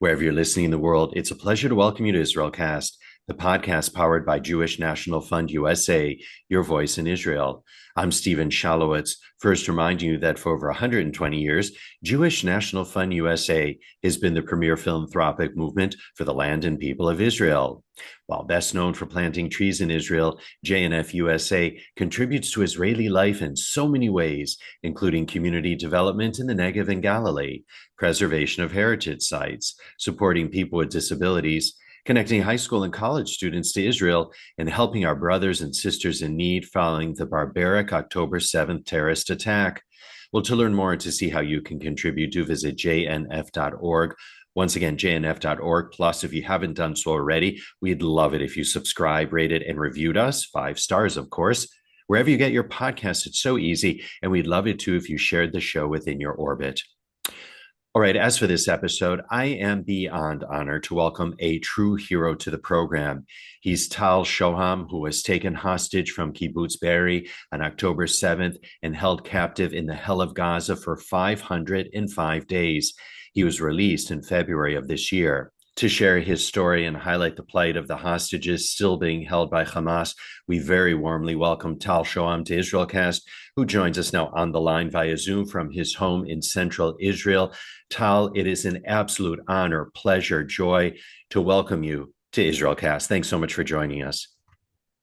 Wherever you're listening in the world, it's a pleasure to welcome you to IsraelCast, the podcast powered by Jewish National Fund USA, your voice in Israel. I'm Stephen Shalowitz. First, reminding you that for over 120 years, Jewish National Fund USA has been the premier philanthropic movement for the land and people of Israel. While best known for planting trees in Israel, JNF USA contributes to Israeli life in so many ways, including community development in the Negev and Galilee, preservation of heritage sites, supporting people with disabilities, connecting high school and college students to Israel, and helping our brothers and sisters in need following the barbaric October 7th terrorist attack. Well, to learn more and to see how you can contribute, do visit jnf.org. Once again, jnf.org. Plus, if you haven't done so already, we'd love it if you subscribe, rated, and reviewed us. 5 stars, of course. Wherever you get your podcast, it's so easy. And we'd love it too if you shared the show within your orbit. All right, as for this episode, I am beyond honored to welcome a true hero to the program. He's Tal Shoham, who was taken hostage from Kibbutz Be'eri on October 7th and held captive in the Hell of Gaza for 505 days. He was released in February of this year. To share his story and highlight the plight of the hostages still being held by Hamas, we very warmly welcome Tal Shoham to IsraelCast, who joins us now on the line via Zoom from his home in central Israel. Tal, it is an absolute honor, pleasure, joy to welcome you to IsraelCast. Thanks so much for joining us.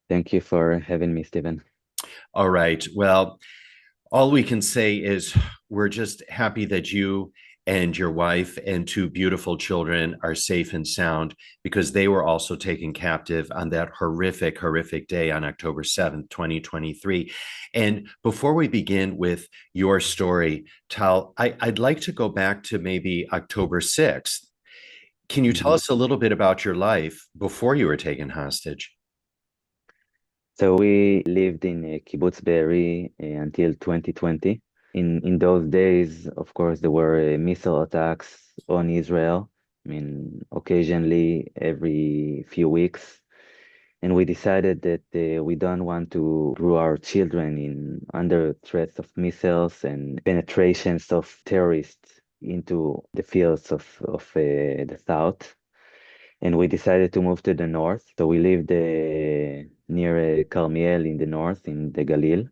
Thank you for having me, Stephen. All right. Well, all we can say is we're just happy that you and your wife and 2 beautiful children are safe and sound, because they were also taken captive on that horrific, horrific day on October 7th, 2023. And before we begin with your story, Tal, I'd like to go back to maybe October 6th. Can you tell Mhm. us a little bit about your life before you were taken hostage? So we lived in Kibbutz Be'eri until 2020. In those days, of course, there were missile attacks on Israel. I mean, occasionally every few weeks. And we decided that we don't want to grow our children in under threats of missiles and penetrations of terrorists into the fields of the south. And we decided to move to the north. So we lived near Carmiel in the north, in the Galil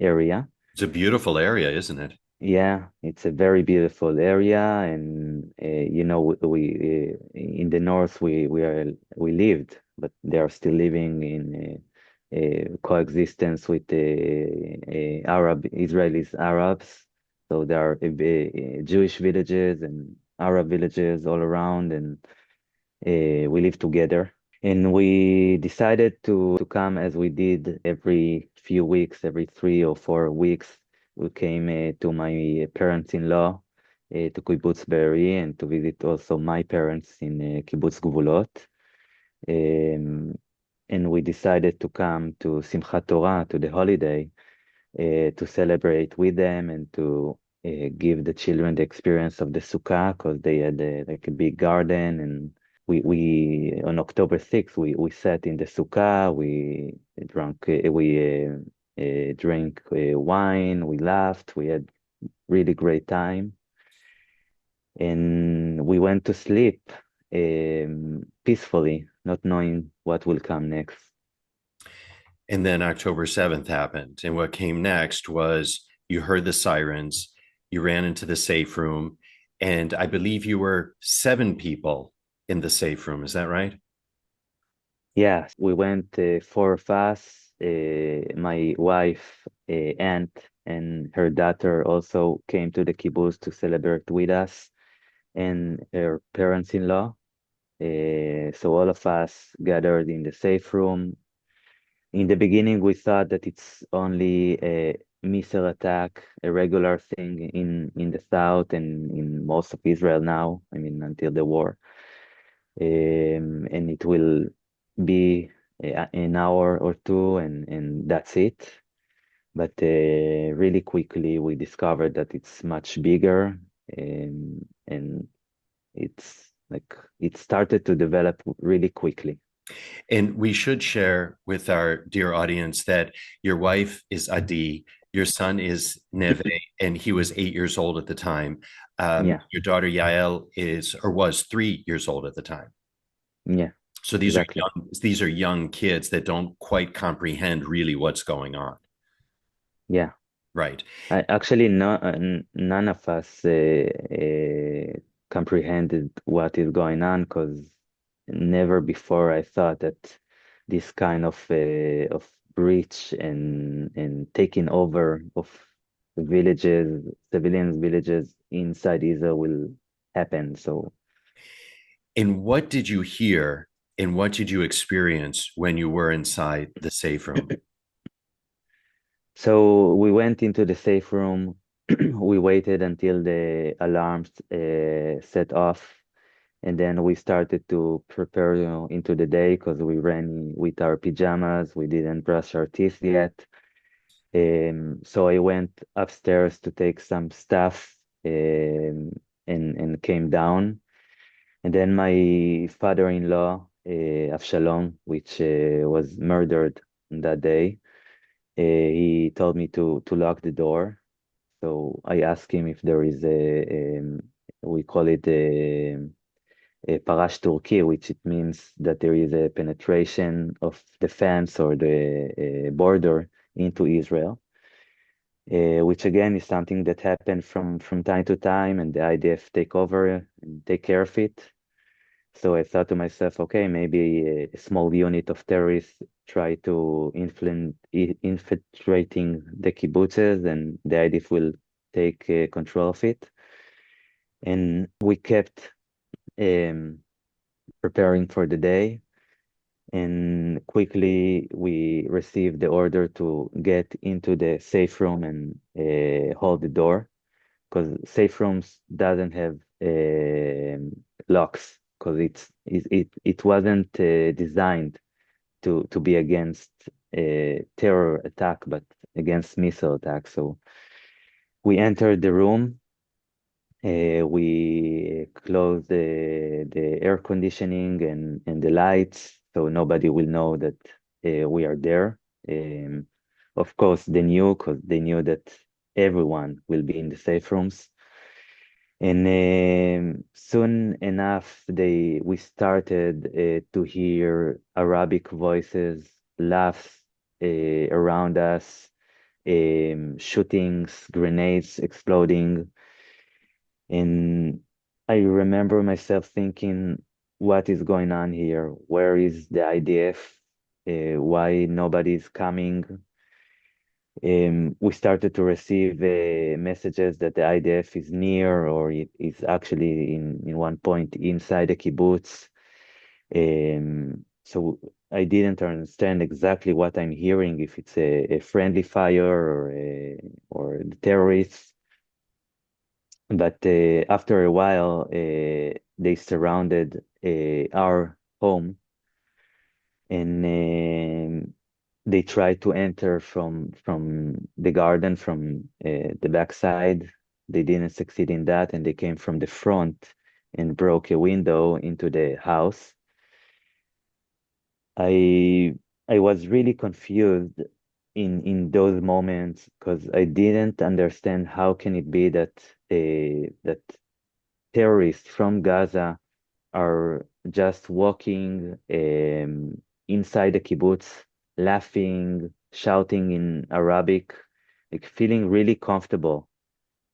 area. It's a beautiful area, isn't it? Yeah, it's a very beautiful area, and we in the north we lived, but they are still living in coexistence with Arab Israelis, Arabs. So there are Jewish villages and Arab villages all around, and we live together. And we decided to come as we did every few weeks, every 3 or 4 weeks. We came to my parents-in-law to Kibbutz Be'eri, and to visit also my parents in Kibbutz Gvulot. Um, and we decided to come to Simchat Torah, to the holiday, to celebrate with them and to give the children the experience of the Sukkah, because they had like a big garden. And we on October 6th we sat in the sukkah, we drank wine, we laughed, we had really great time, and we went to sleep peacefully, not knowing what will come next. And then October 7th happened. And what came next was you heard the sirens, you ran into the safe room, and I believe you were 7 people in the safe room. Is that right? Yes, we went, 4 of us, my wife, aunt, and her daughter also came to the kibbutz to celebrate with us, and her parents-in-law. So all of us gathered in the safe room. In the beginning, we thought that it's only a missile attack, a regular thing in the south and in most of Israel now, I mean, until the war. And it will be an hour or two, and that's it. But really quickly, we discovered that it's much bigger, and it's like it started to develop really quickly. And we should share with our dear audience that your wife is Adi, your son is Neve, and he was 8 years old at the time. Yeah, Your daughter Yael is or was 3 years old at the time. yeah, So exactly. these are young kids that don't quite comprehend really what's going on. Yeah. Right. Actually, none of us comprehended what is going on because never before I thought that this kind of breach and taking over of villages, civilians villages inside Israel will happen. So, And what did you hear and what did you experience when you were inside the safe room? so we went into the safe room. We waited until the alarms set off. And then we started to prepare, into the day because we ran with our pajamas. We didn't brush our teeth yet. So I went upstairs to take some stuff and came down. And then my father-in-law, Avshalom, which was murdered that day, he told me to lock the door. So I asked him if there is we call it Parash Turki, which it means that there is a penetration of the fence or the border into Israel, which again is something that happened from time to time, and the IDF take over and take care of it. So I thought to myself, okay, maybe a small unit of terrorists try to infiltrating the kibbutzes, and the IDF will take control of it. And we kept um, preparing for the day. And quickly we received the order to get into the safe room and hold the door because safe rooms doesn't have locks because it wasn't designed to be against terror attack but against missile attack. So we entered the room. We close the air conditioning and the lights so nobody will know that we are there. Um, of course, they knew because they knew that everyone will be in the safe rooms. And soon enough, we started to hear Arabic voices, laughs around us, shootings, grenades exploding. And I remember myself thinking, what is going on here? Where is the IDF? Why nobody is coming? We started to receive messages that the IDF is near or it is actually in one point inside the kibbutz. So I didn't understand exactly what I'm hearing, if it's a friendly fire or the terrorists. But after a while, they surrounded our home and they tried to enter from the garden from the backside. They didn't succeed in that, and they came from the front and broke a window into the house. I I was really confused in those moments because I didn't understand how can it be that that terrorists from Gaza are just walking inside the kibbutz, laughing, shouting in Arabic, like feeling really comfortable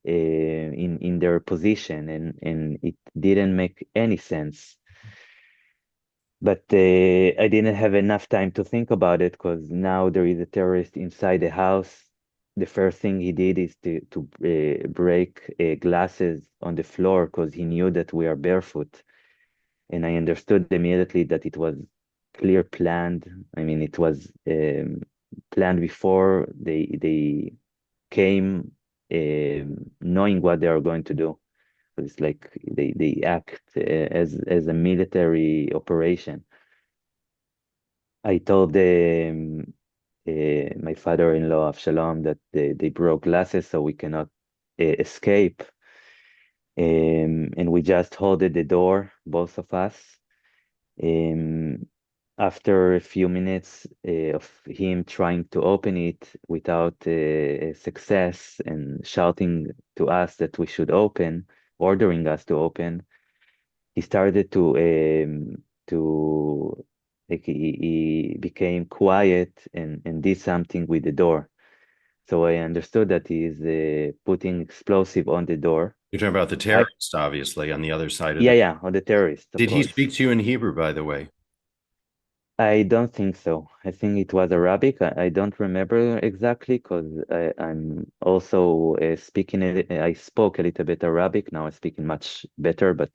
in their position, and it didn't make any sense. But I didn't have enough time to think about it because now there is a terrorist inside the house. The first thing he did is to break glasses on the floor because he knew that we are barefoot. And I understood immediately that it was clear planned. I mean, it was planned before they came, knowing what they are going to do. It's like they act as a military operation. I told my father-in-law Avshalom that they broke glasses so we cannot escape. And we just holded the door, both of us. Um, after a few minutes of him trying to open it without success and shouting to us that we should open, ordering us to open, he started to like he became quiet and did something with the door. So I understood that he is putting explosive on the door. You're talking about the I terrorist, obviously, on the other side of Yeah, the. yeah, on the terrorist, of Did he course. speak to you in Hebrew, by the way? I don't think so. I think it was Arabic. I don't remember exactly because I'm also speaking. I spoke a little bit Arabic. Now I'm speaking much better, but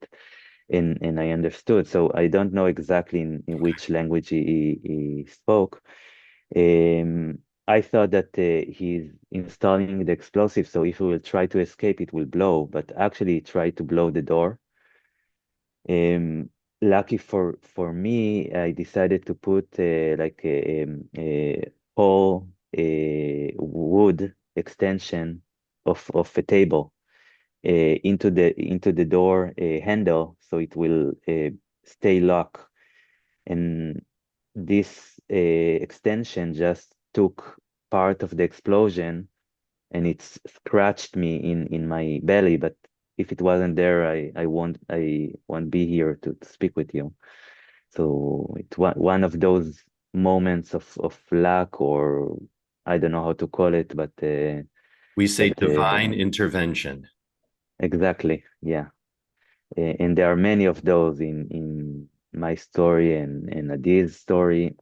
and I understood. So I don't know exactly in which language he spoke. I thought that he's installing the explosive, so if we will try to escape, it will blow. But actually, he tried to blow the door. Lucky for me, I decided to put like a whole wood extension of a table into the door handle, so it will stay locked. And this extension just took part of the explosion and it's scratched me in my belly. But if it wasn't there, I won't be here to speak with you. So it's one of those moments of luck, or I don't know how to call it, We say but divine intervention. exactly, yeah. And there are many of those in my story and Adil's story.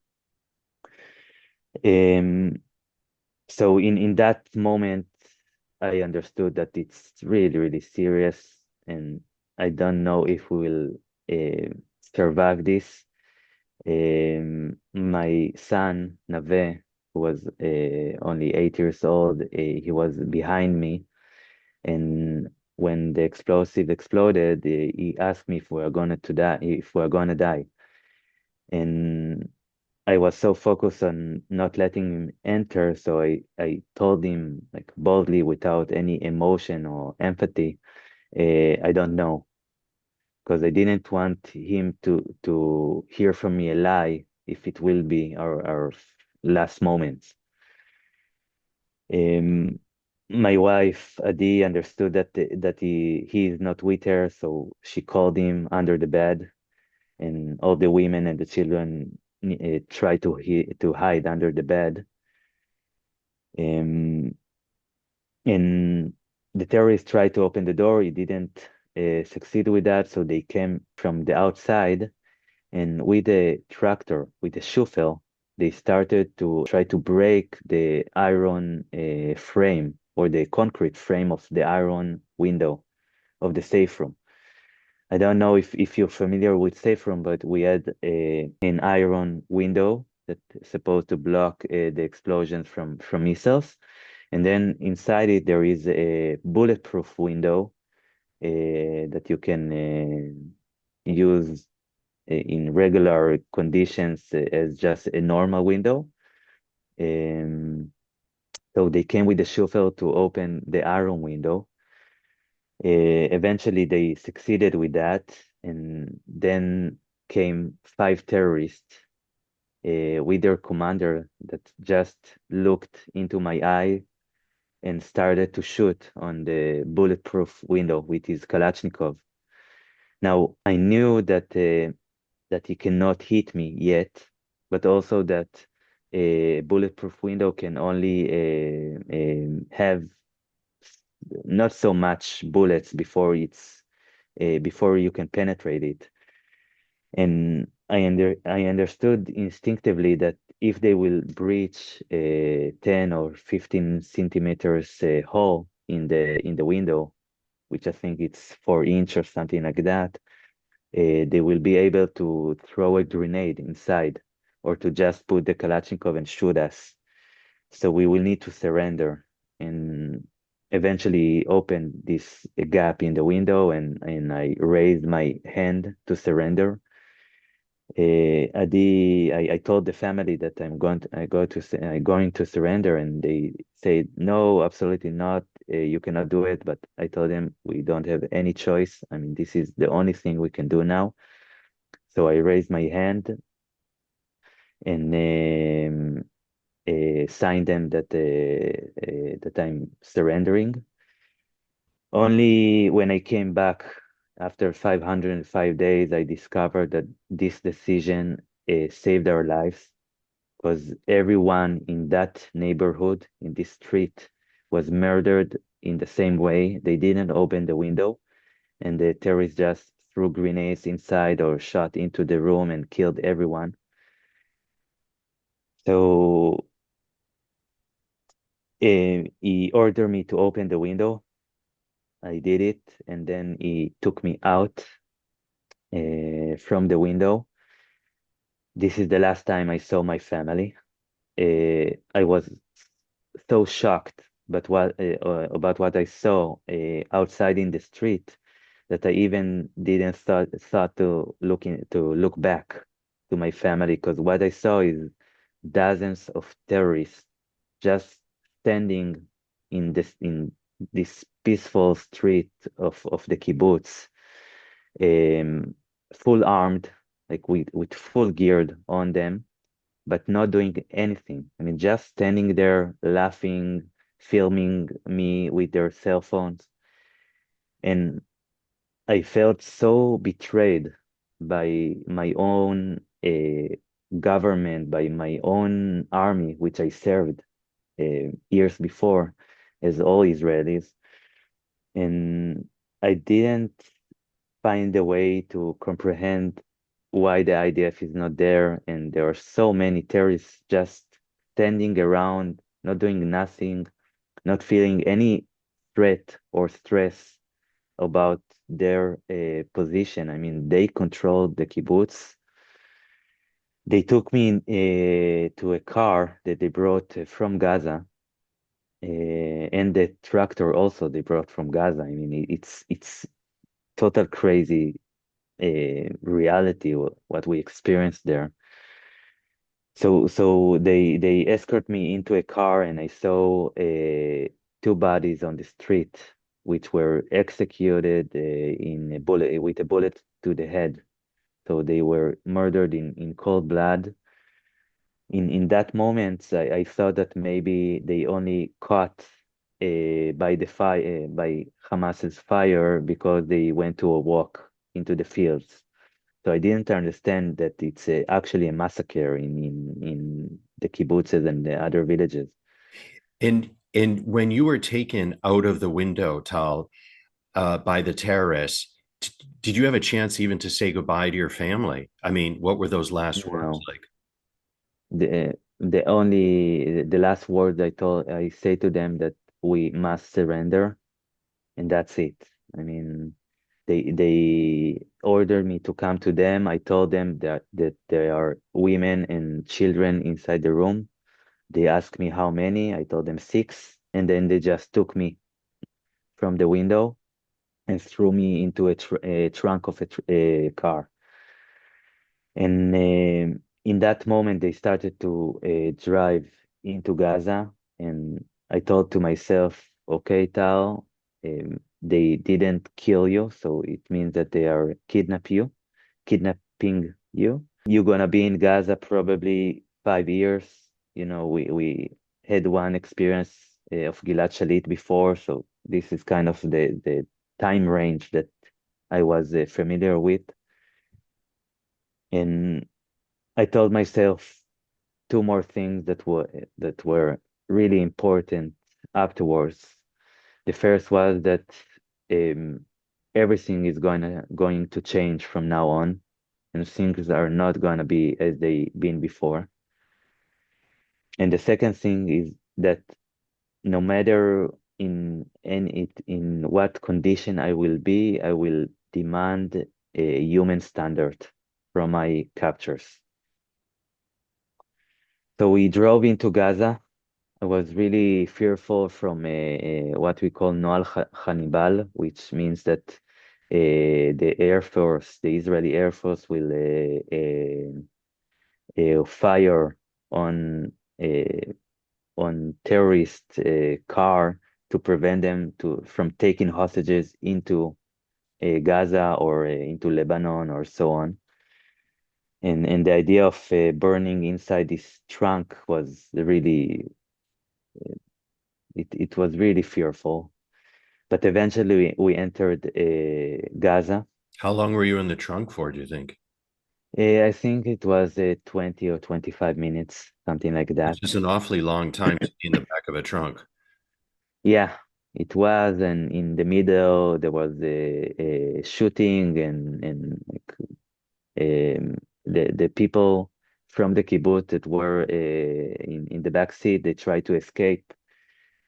Um, so in that moment, I understood that it's really, really serious, and I don't know if we will survive this. My son, Nave, who was only 8 years old, he was behind me, and when the explosive exploded, he asked me if we are going to die, if we are going to die. And I was so focused on not letting him enter, so I told him like boldly without any emotion or empathy, I don't know, because I didn't want him to hear from me a lie if it will be our last moments. Um, my wife Adi understood that he is not with her, so she called him under the bed, and all the women and the children try to hide under the bed. Um, and the terrorists tried to open the door. He didn't succeed with that, so they came from the outside, and with a tractor, with a shovel, they started to try to break the iron frame or the concrete frame of the iron window of the safe room. I don't know if you're familiar with safe room, but we had an iron window that is supposed to block the explosions from missiles. And then inside it, there is a bulletproof window that you can use in regular conditions as just a normal window. Um, so they came with the shovel to open the iron window. Eventually, they succeeded with that, and then came five terrorists with their commander that just looked into my eye and started to shoot on the bulletproof window with his Kalashnikov. Now, I knew that he cannot hit me yet, but also that a bulletproof window can only have not so much bullets before you can penetrate it. And I understood instinctively that if they will breach a 10 or 15 centimeters hole in the window, which I think it's 4 inch or something like that, they will be able to throw a grenade inside or to just put the Kalashnikov and shoot us. So we will need to surrender and eventually open this gap in the window, and I raised my hand to surrender. I told the family that I'm going to surrender, and they said, no, absolutely not. You cannot do it. But I told them we don't have any choice. I mean, this is the only thing we can do now. So I raised my hand, and signed them that I'm surrendering. Only when I came back after 505 days, I discovered that this decision saved our lives because everyone in that neighborhood, in this street, was murdered in the same way. They didn't open the window, and the terrorists just threw grenades inside or shot into the room and killed everyone. So he ordered me to open the window. I did it, and then he took me out from the window. This is the last time I saw my family. I was so shocked about what I saw outside in the street that I even didn't thought to look back to my family because what I saw is dozens of terrorists just standing in this peaceful street of the kibbutz, um, full armed, like with full geared on them, but not doing anything. I mean, just standing there laughing, filming me with their cell phones. And I felt so betrayed by my own government, by my own army, which I served years before, as all Israelis. And I didn't find a way to comprehend why the IDF is not there, and there are so many terrorists just standing around, not doing nothing, not feeling any threat or stress about their position. I mean, they control the kibbutz. They took me to a car that they brought from Gaza, and the tractor also they brought from Gaza. I mean, it's total crazy reality what we experienced there. So they escort me into a car, and I saw two bodies on the street, which were executed in a bullet with a bullet to the head. So they were murdered in cold blood. In that moment, I thought that maybe they only caught by the fire by Hamas's fire because they went to a walk into the fields. So I didn't understand that it's actually a massacre in the kibbutzes and the other villages. And when you were taken out of the window, Tal, by the terrorists, did you have a chance even to say goodbye to your family? I mean, what were those last words No, like? the last word I say to them that we must surrender, and that's it. I mean, they ordered me to come to them. I told them that there are women and children inside the room. They asked me how many. I told them six, and then they just took me from the window and threw me into a trunk of a car. And in that moment, they started to drive into Gaza. And I thought to myself, okay, Tal, they didn't kill you, so it means that they are kidnapping you. You're gonna be in Gaza probably 5 years. You know, we had one experience of Gilad Shalit before, so this is kind of the time range that I was familiar with. And I told myself two more things that were really important afterwards. The first was that um, everything is going to change from now on, and things are not going to be as they been before. And the second thing is that no matter in what condition I will be, I will demand a human standard from my captors. So we drove into Gaza. I was really fearful from what we call Noal Hannibal, which means that the Air Force, the Israeli Air Force, will fire on uh, terrorist car to prevent them from taking hostages into Gaza or into Lebanon or so on. And the idea of burning inside this trunk was really it was really fearful. But eventually we entered Gaza. How long were you in the trunk for, do you think? I think it was 20 or 25 minutes, something like It's that. just an awfully long time to be in the back of a trunk. Yeah, it was, and in the middle there was a shooting, and like, the people from the kibbutz that were in the back seat, they tried to escape.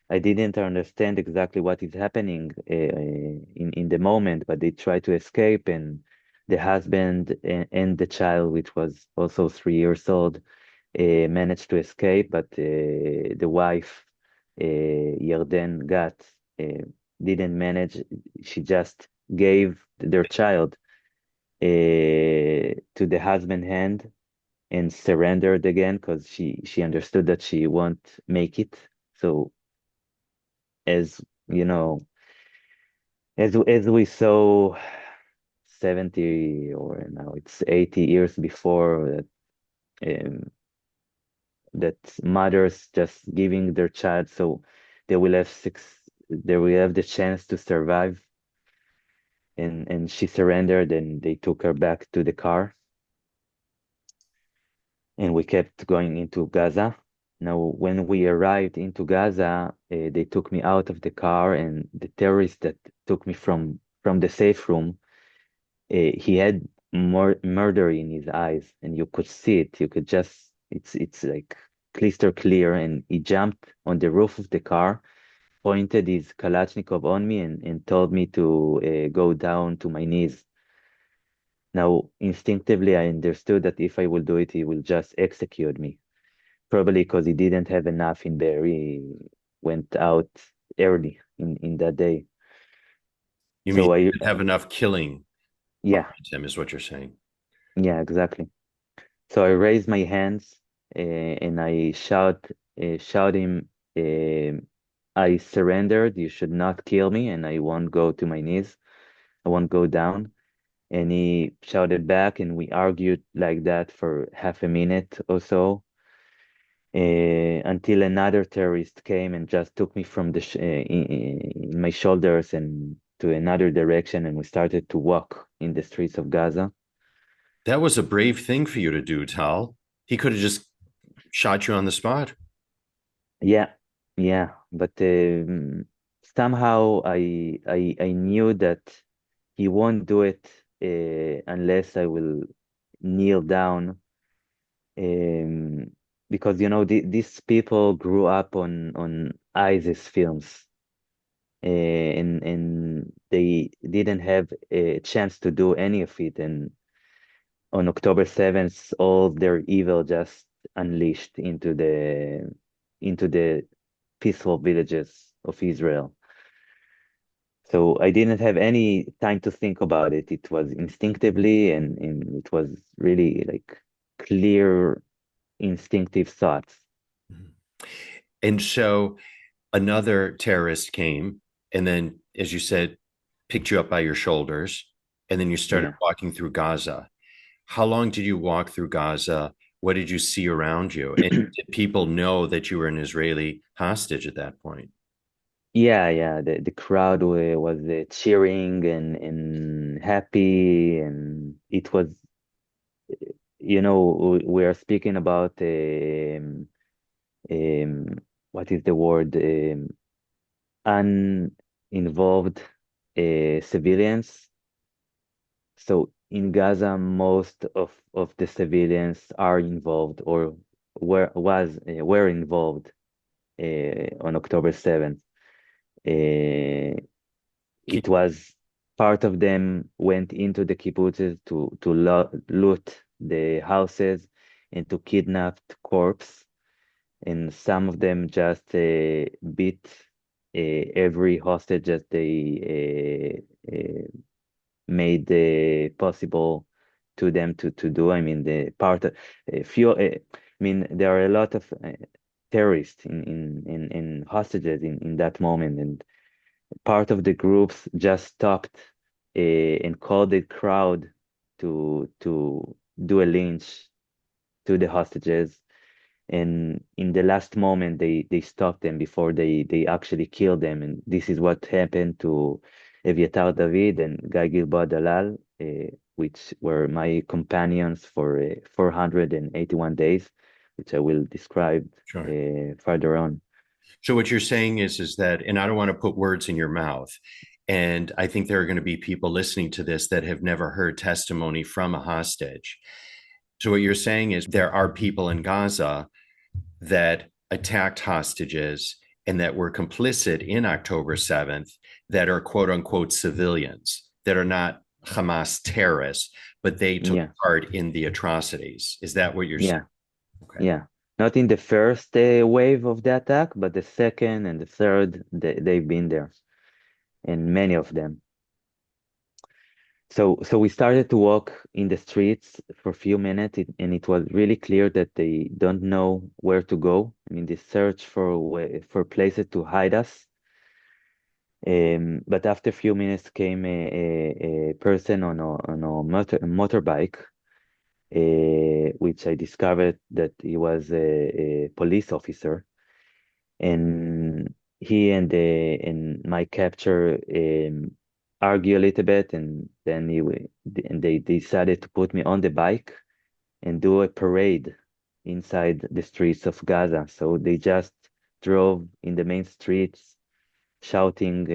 I didn't understand exactly what is happening in the moment, but they tried to escape, and the husband and the child, which was also 3 years old, managed to escape, but the wife, Yarden Gat, uh, didn't manage. She just gave their child to the husband hand and surrendered again because she understood that she won't make it. So as you know, as we saw 70 or now it's 80 years before um, that mothers just giving their child so they will have they will have the chance to survive, and she surrendered and they took her back to the car, and we kept going into Gaza. Now when we arrived into Gaza, they took me out of the car, and the terrorist that took me from the safe room, he had murder in his eyes, and you could see it. You could just it's like crystal clear, and he jumped on the roof of the car, pointed his Kalashnikov on me, and told me to go down to my knees. Now, instinctively, I understood that if I will do it, he will just execute me. Probably because he didn't have enough in there. He went out early in that day. You mean So you I, didn't have enough killing yeah, behind him, is what you're saying. yeah, exactly. So I raised my hands and I shout him, I surrendered. You should not kill me, and I won't go to my knees. I won't go down. And he shouted back, and we argued like that for half a minute or so, until another terrorist came and just took me from in my shoulders and to another direction, and we started to walk in the streets of Gaza. That was a brave thing for you to do, Tal. He could have just shot you on the spot. Yeah, yeah, but somehow I knew that he won't do it unless I will kneel down, um, because these people grew up on ISIS films, and they didn't have a chance to do any of it, and on October 7th, all their evil just unleashed into the peaceful villages of Israel. So I didn't have any time to think about it. It was instinctively, and it was really like clear, instinctive thoughts. And so another terrorist came and then, as you said, picked you up by your shoulders. And then you started Yeah. walking through Gaza. How long did you walk through Gaza? What did you see around you? And did people know that you were an Israeli hostage at that point? Yeah, yeah. The crowd was cheering and happy, and it was, we are speaking about um, what is the word? Uninvolved civilians. So in Gaza, most of the civilians are involved or were involved on October 7th. Uh, it was part of them went into the kibbutzes to loot the houses and to kidnap corpse, and some of them just beat every hostage that they made possible to them to do. I mean, the part of few. I mean, there are a lot of terrorists in hostages in that moment, and part of the groups just stopped and called the crowd to do a lynch to the hostages. And in the last moment, they stopped them before they actually killed them. And this is what happened to Eviatar David and Guy Gilboa Dalal, which were my companions for 481 days, which I will describe Sure. further on. So what you're saying is that, and I don't want to put words in your mouth, and I think there are going to be people listening to this that have never heard testimony from a hostage. So what you're saying is there are people in Gaza that attacked hostages and that were complicit in October 7th that are quote unquote civilians that are not Hamas terrorists, but they took Yeah, part in the atrocities. Is that what you're saying? yeah, Okay. yeah. Not in the first wave of the attack, but the second and the third, they've been there, and many of them. So we started to walk in the streets for a few minutes, and it was really clear that they don't know where to go. I mean, they search for places to hide us. But after a few minutes came a person on a motorbike, which I discovered that he was a police officer, and he and my capture argue a little bit, and then and they decided to put me on the bike and do a parade inside the streets of Gaza. So they just drove in the main streets shouting,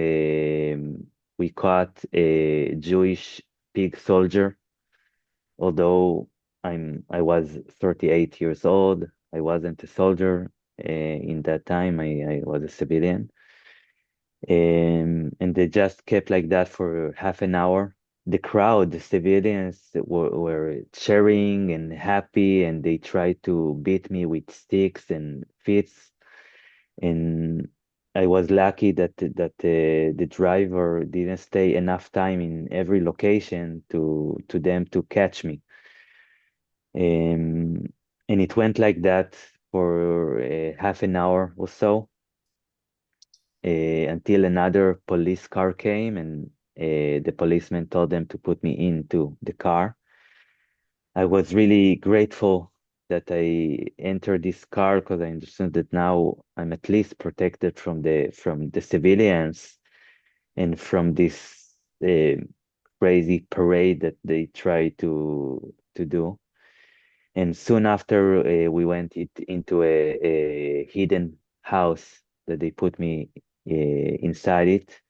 "We caught a Jewish pig soldier." Although I was 38 years old, I wasn't a soldier. In that time, I was a civilian. And they just kept like that for half an hour. The crowd, the civilians were cheering and happy, and they tried to beat me with sticks and fists. And I was lucky that the driver didn't stay enough time in every location to them to catch me. Um, and it went like that for half an hour or so until another police car came, and the policeman told them to put me into the car. I was really grateful that I entered this car because I understood that now I'm at least protected from the civilians and from this crazy parade that they try to do. And soon after, we went into a hidden house that they put me inside it,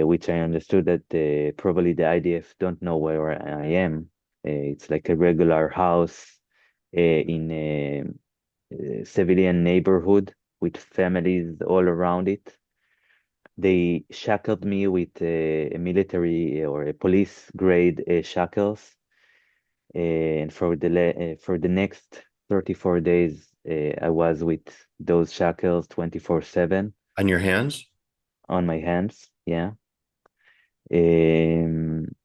which I understood that probably the IDF don't know where I am. It's like a regular house in a civilian neighborhood with families all around it. They shackled me with a military or a police grade shackles, and for the next 34 days, I was with those shackles 24/7 On your hands? on my hands. Yeah. Um,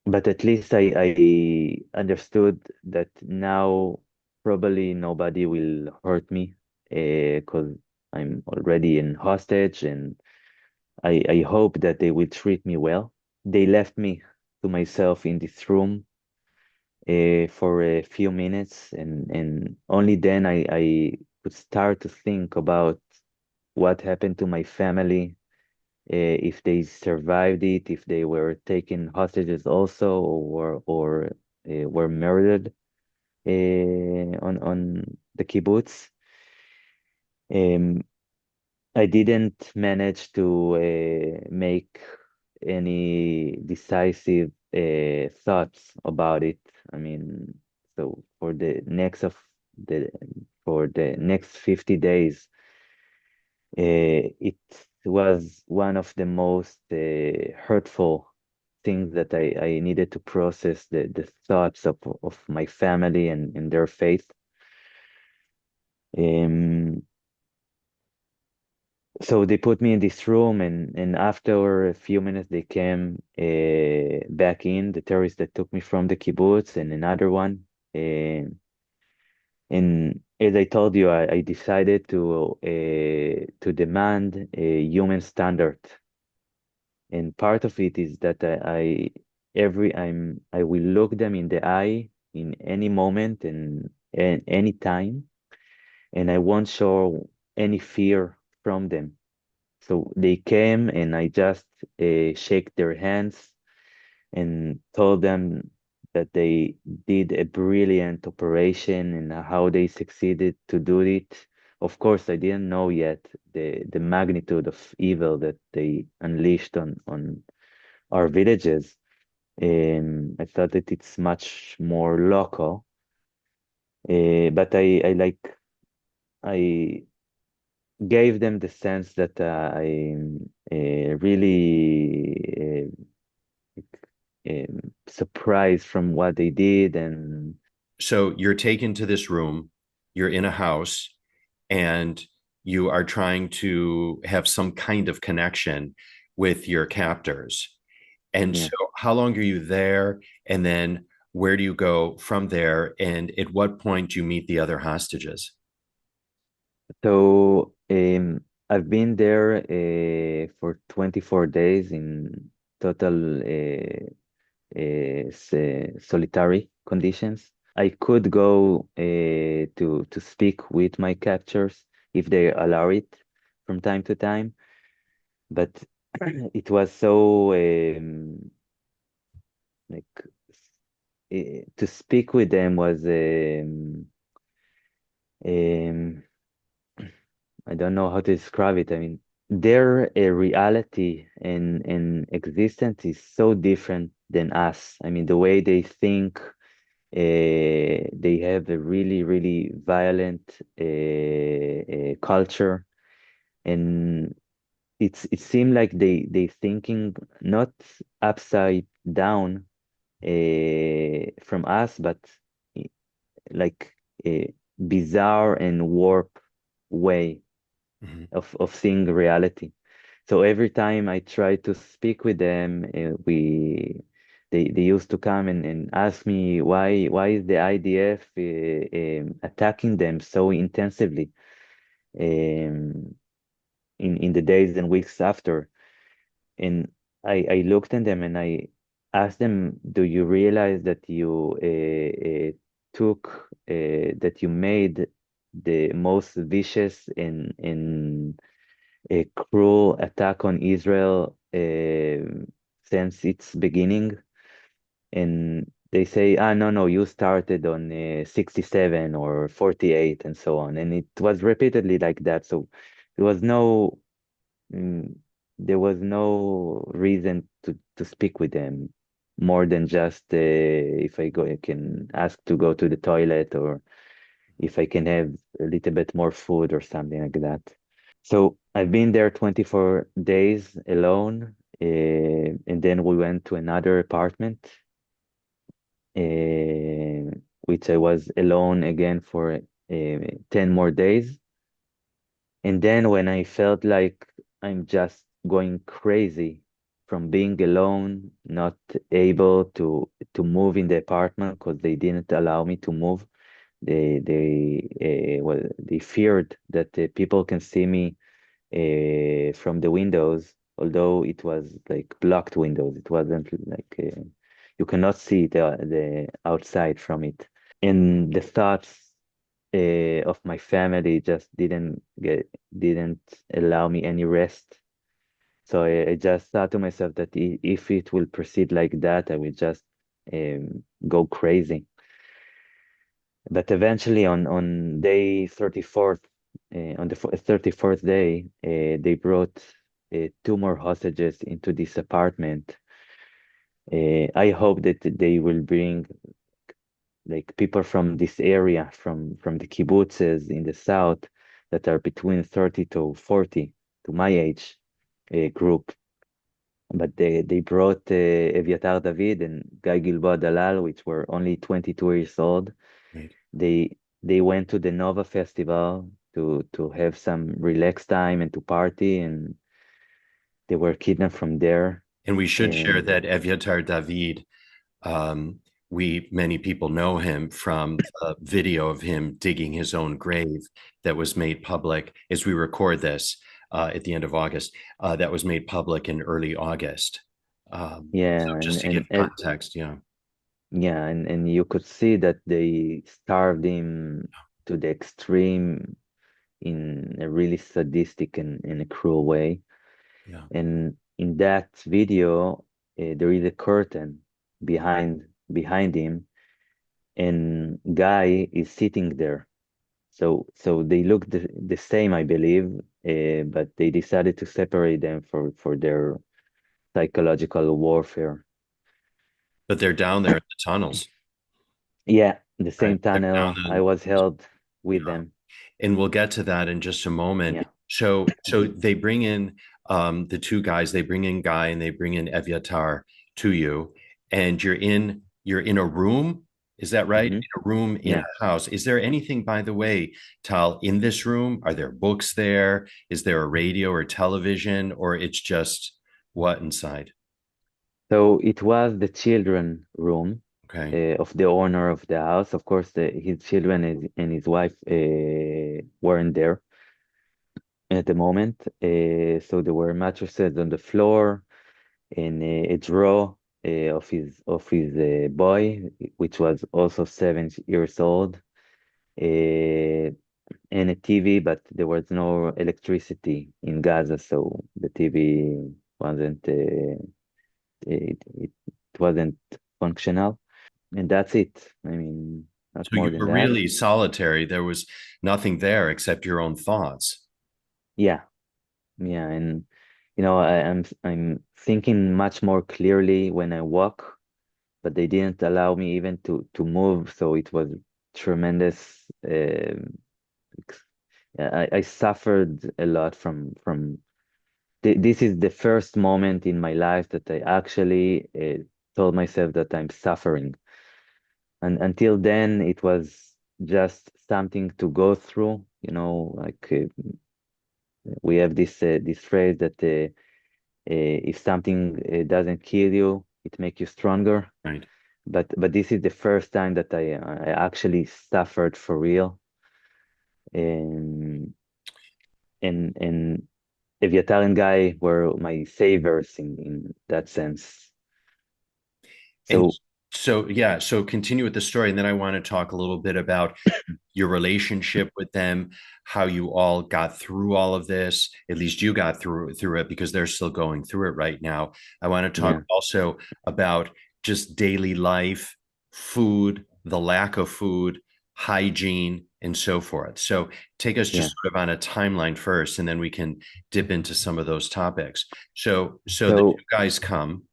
but at least I understood that now probably nobody will hurt me because I'm already in hostage, and I hope that they will treat me well. They left me to myself in this room for a few minutes, and only then I could start to think about what happened to my family, if they survived it, if they were taken hostages also, or were murdered on the kibbutz. Um, I didn't manage to make any decisive thoughts about it. I mean, so the for the next 50 days, it was one of the most hurtful things that I needed to process the thoughts of my family and their faith. Um, so they put me in this room, and after a few minutes, they came back in, the terrorists that took me from the kibbutz, and another one. And as I told you, I decided to demand a human standard. And part of it is that I I will look them in the eye in any moment and any time, and I won't show any fear from them. So they came and I just shake their hands and told them that they did a brilliant operation and how they succeeded to do it. Of course, I didn't know yet the magnitude of evil that they unleashed on our villages. I thought that it's much more local, but I like I gave them the sense that I'm really surprised from what they did, and So you're taken to this room, you're in a house, and you are trying to have some kind of connection with your captors. And yeah. so, how long are you there? And then, where do you go from there? And at what point do you meet the other hostages? So I've been there for 24 days in total solitary conditions. I could go to speak with my captors if they allow it from time to time, but it was so like to speak with them was um, I don't know how to describe it. I mean, their reality and existence is so different than us. I mean, the way they think, they have a really, really violent culture, and it seemed like they thinking not upside down from us, but eh, like a bizarre and warp way Mhm. of seeing reality. So every time I try to speak with them, they used to come and ask me why is the IDF attacking them so intensively um, in the days and weeks after. And I looked at them and I asked them, do you realize that you took that you made the most vicious and a cruel attack on Israel since its beginning? And they say, ah, no, no, you started on 67 or 48 and so on. And it was repeatedly like that. So there was no mm, there was no reason to speak with them more than just if I can ask to go to the toilet or if I can have a little bit more food or something like that. So I've been there 24 days alone, and then we went to another apartment, which I was alone again for 10 more days. And then when I felt like I'm just going crazy from being alone, not able to move in the apartment because they didn't allow me to move. They feared that people can see me from the windows, although it was like blocked windows. It wasn't like you cannot see the outside from it. And the thoughts of my family just didn't allow me any rest. So I just thought to myself that if it will proceed like that, I will just go crazy. But eventually, on day 34th, on the 34th day, they brought two more hostages into this apartment. I hope that they will bring like people from this area, from the kibbutzes in the south that are between 30 to 40, to my age group. But they brought Eviatar David and Guy Gilboa Dalal, which were only 22 years old. Right. They went to the Nova Festival to have some relaxed time and to party, and they were kidnapped from there. And we should share And that Evyatar David, um, we many people know him from a video of him digging his own grave that was made public as we record this at the end of August. That was made public in early August. So Yeah, just to give context, yeah, yeah, and you could see that they starved him to the extreme in a really sadistic and a cruel way. yeah. And in that video, there is a curtain behind him, and Guy is sitting there. So they look the same, I believe, but they decided to separate them for their psychological warfare. But they're down there in the tunnels, Yeah, the right? same They're down tunnel. I in, was held with yeah. them. And we'll get to that in just a moment. Yeah. So they bring in the two guys. They bring in Guy and they bring in Evyatar to you, and you're in a room. Is that right? Hmm. In a room in Yeah. a house. Is there anything, by the way, Tal, in this room? Are there books there? Is there a radio or television, or it's just what inside? So it was the children room Okay, of the owner of the house. Of course, his children and his wife weren't there at the moment. So there were mattresses on the floor and a drawer of his boy, which was also 7 years old, uh, and a TV, but there was no electricity in Gaza, so the TV wasn't it wasn't functional, and that's it. I mean, not so you more than were that. really solitary. There was nothing there except your own thoughts. Yeah, yeah, and I'm thinking much more clearly when I walk, but they didn't allow me even to move, so it was tremendous. I suffered a lot from this is the first moment in my life that I actually told myself that I'm suffering. And until then, it was just something to go through. Like we have this phrase that if something doesn't kill you, it makes you stronger. Right. But this is the first time that I actually suffered for real. And and Eviatar and Guy were my saviors in that sense. And So so, yeah, so continue with the story. And then I want to talk a little bit about your relationship with them, how you all got through all of this. At least you got through it because they're still going through it right now. I want to talk yeah, also about just daily life, food, the lack of food, hygiene, and so forth. So take us just yeah. sort of on a timeline first, and then we can dip into some of those topics. So the So two guys come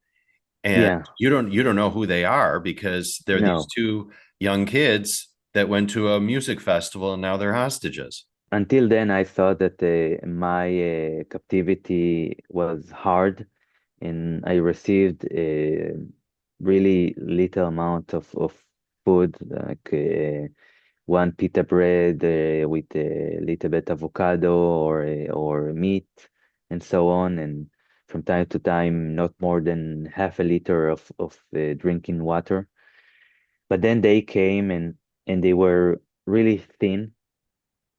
and yeah, you don't know who they are because they're these no. two young kids that went to a music festival and now they're hostages. Until then, I thought that my captivity was hard, and I received a really little amount of food, like one pita bread with a little bit avocado or meat, and so on. And from time to time, not more than half a liter of drinking water. But then they came and they were really thin.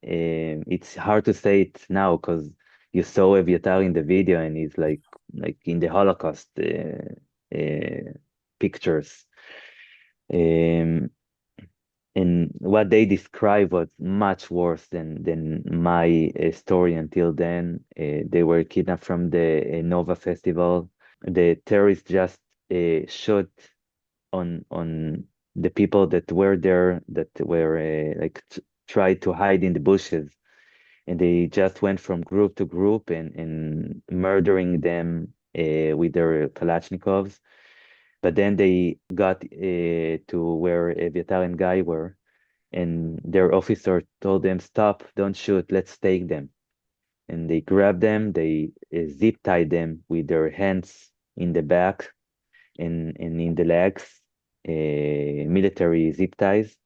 It's hard to say it now because you saw Evyatar in the video and he's like in the Holocaust pictures. Um, and what they described was much worse than my story until then. They were kidnapped from the Nova Festival. The terrorists just shot on the people that were there that were like tried to hide in the bushes, and they just went from group to group and murdering them with their Kalashnikovs. But then they got to where Eviatar and Guy were, and their officer told them, "Stop, don't shoot, let's take them." And they grabbed them, they zip tied them with their hands in the back and in the legs, military zip ties,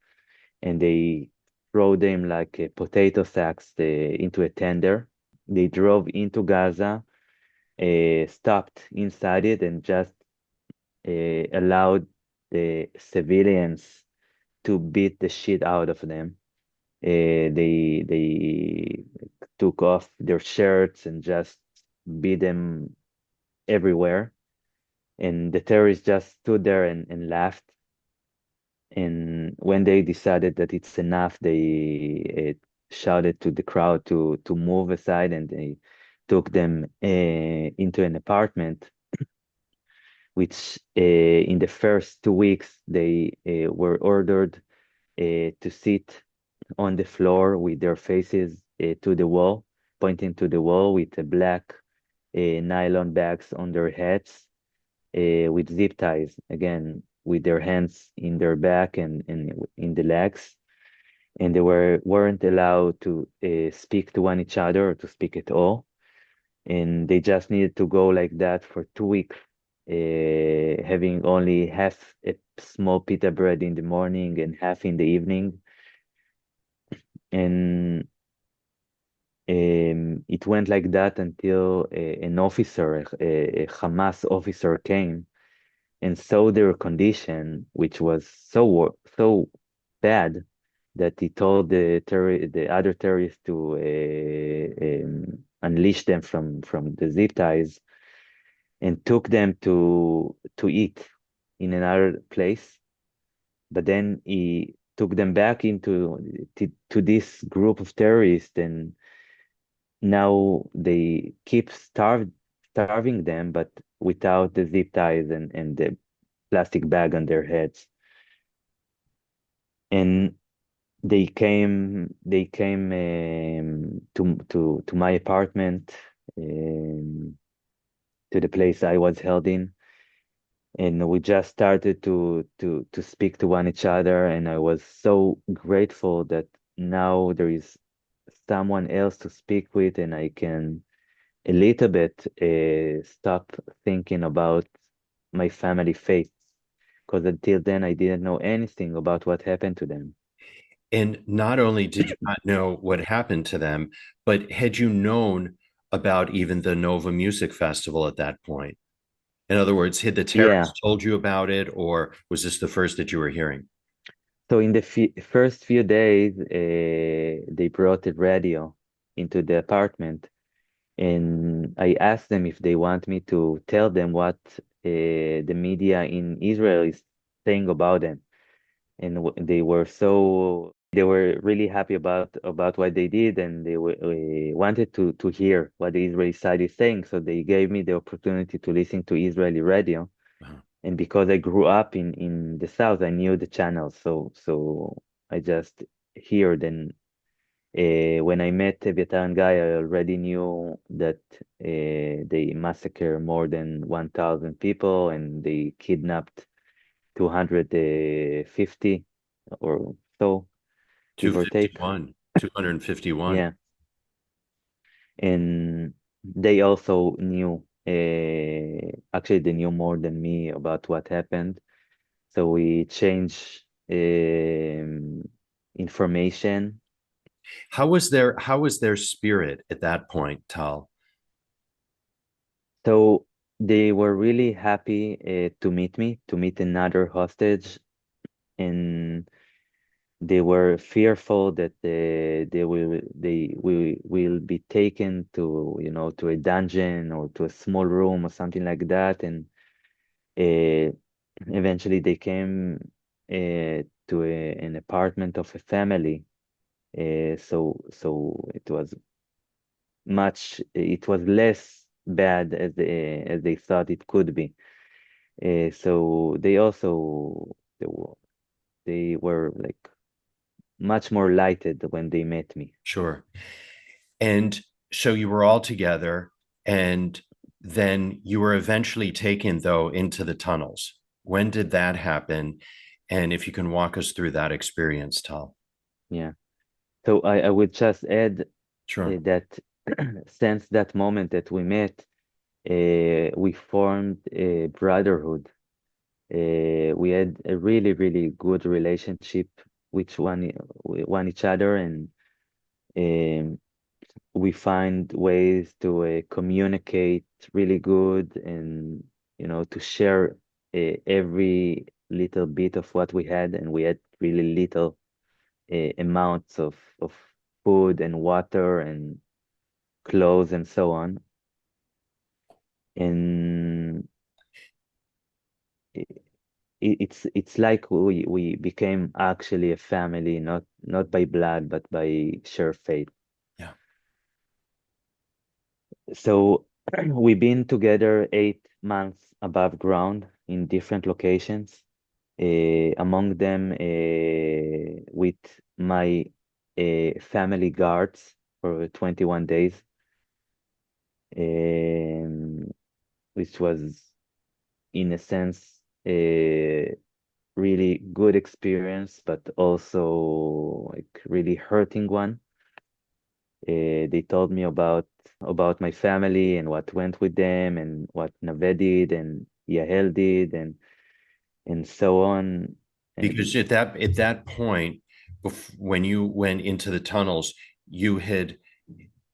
and they throw them like potato sacks into a tender. They drove into Gaza, stopped inside it, and just allowed the civilians to beat the shit out of them. They took off their shirts and just beat them everywhere. And the terrorists just stood there and laughed. And when they decided that it's enough, they shouted to the crowd to move aside, and they took them into an apartment, which in the first 2 weeks they were ordered to sit on the floor with their faces to the wall, pointing to the wall with black nylon bags on their heads with zip ties, again, with their hands in their back and in the legs. And they weren't allowed to speak to one each other or to speak at all. And they just needed to go like that for 2 weeks, having only half a small pita bread in the morning and half in the evening. And it went like that until an officer, a Hamas officer, came and saw their condition, which was so bad that he told the other terrorists to unleash them from the zip ties and took them to eat in another place. But then he took them back to this group of terrorists, and now they keep starving them, but without the zip ties and the plastic bag on their heads. And they came to my apartment, um, to the place I was held in, and we just started to speak to one each other, and I was so grateful that now there is someone else to speak with, and I can a little bit stop thinking about my family fate, because until then I didn't know anything about what happened to them. And not only did you not know what happened to them, but had you known about even the Nova Music Festival at that point? In other words, had the Yeah. terrorists told you about it, or was this the first that you were hearing? So in the first few days, they brought a radio into the apartment, and I asked them if they want me to tell them what the media in Israel is saying about them. And they were really happy about what they did, and they wanted to hear what the Israeli side is saying. So they gave me the opportunity to listen to Israeli radio. Uh-huh. And because I grew up in the South, I knew the channels. So I just heard. And when I met Eviatar and Guy, I already knew that they massacred more than 1,000 people and they kidnapped 250 or so, give or take. 251, 251. Yeah. And they also knew, actually, they knew more than me about what happened. So we changed information. How was their spirit at that point, Tal? So they were really happy to meet another hostage, and they were fearful that they will be taken to a dungeon or to a small room or something like that. And uh, eventually they came to an apartment of a family. So it was less bad as they thought it could be. So they were like much more lighted when they met me. Sure. And so you were all together, and then you were eventually taken, though, into the tunnels. When did that happen? And if you can walk us through that experience, Tal. Yeah. So I would just add Sure. that since that moment that we met, we formed a brotherhood. We had a really, really good relationship with one each other, and um, we find ways to communicate really good, and to share every little bit of what we had, and we had really little amounts of food and water and clothes and so on. And it's like we became actually a family, not by blood, but by sheer faith. Yeah. So we've been together 8 months above ground in different locations. Among them, with my family guards for 21 days, um, which was, in a sense, a really good experience, but also like really hurting one. They told me about my family and what went with them and what Nave did and Yael did and so on. Because And at that point, when you went into the tunnels, you had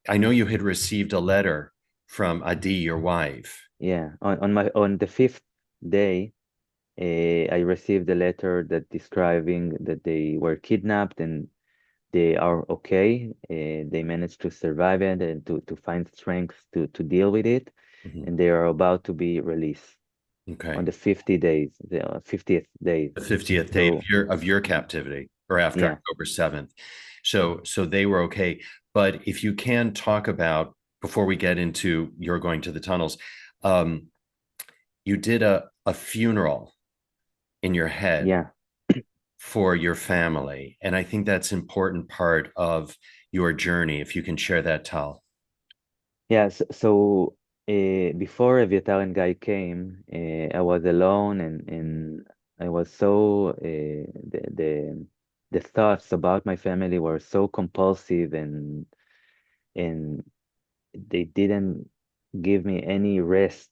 I know you had received a letter from Adi, your wife. yeah, on the fifth day, I received a letter that describing that they were kidnapped and they are okay. They managed to survive it and to find strength to deal with it, Mhm. and they are about to be released on Okay. the 50 days, the 50th day. The 50th day So of your captivity, or after yeah, October 7th. So they were okay. But if you can talk about, before we get into your going to the tunnels, um, you did a funeral in your head yeah, for your family. And I think that's an important part of your journey. If you can share that, Tal. yeah. Before Aviatar and Guy came, I was alone and I was so the thoughts about my family were so compulsive and they didn't give me any rest.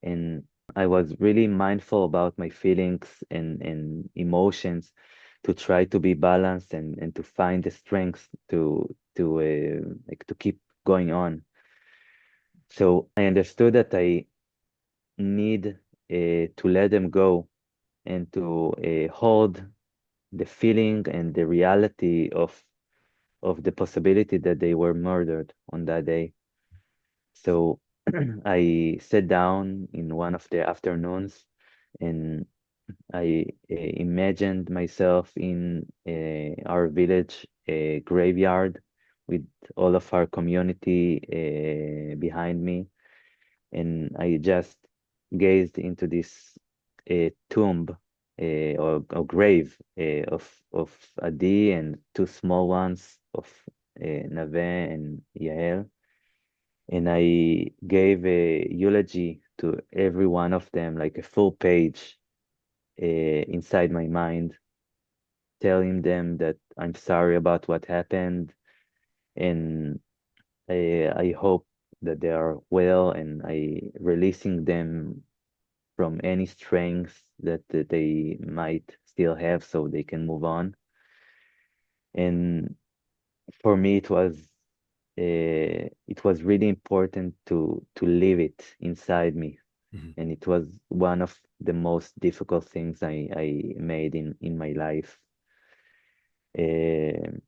And I was really mindful about my feelings and emotions to try to be balanced and to find the strength to like to keep going on. So I understood that I need to let them go and to hold the feeling and the reality of the possibility that they were murdered on that day. So I sat down in one of the afternoons and I imagined myself in our village graveyard with all of our community behind me, and I just gazed into this tomb or grave of Adi and two small ones of Nave and Yael, and I gave a eulogy to every one of them, like a full page inside my mind, telling them that I'm sorry about what happened and I hope that they are well and I releasing them from any strength that they might still have so they can move on. And for me, it was really important to leave it inside me. Mhm. And it was one of the most difficult things I made in my life. Uh,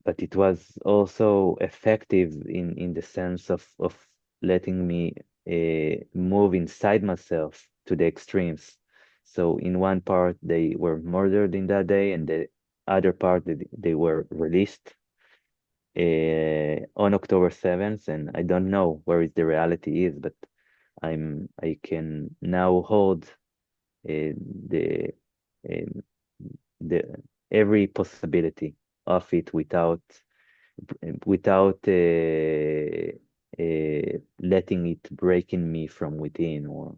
but it was also effective in the sense of letting me move inside myself to the extremes. So in one part they were murdered in that day, and the other part they were released on October 7th, and I don't know where is the reality is, but I can now hold the um, the every possibility of it without letting it break in me from within or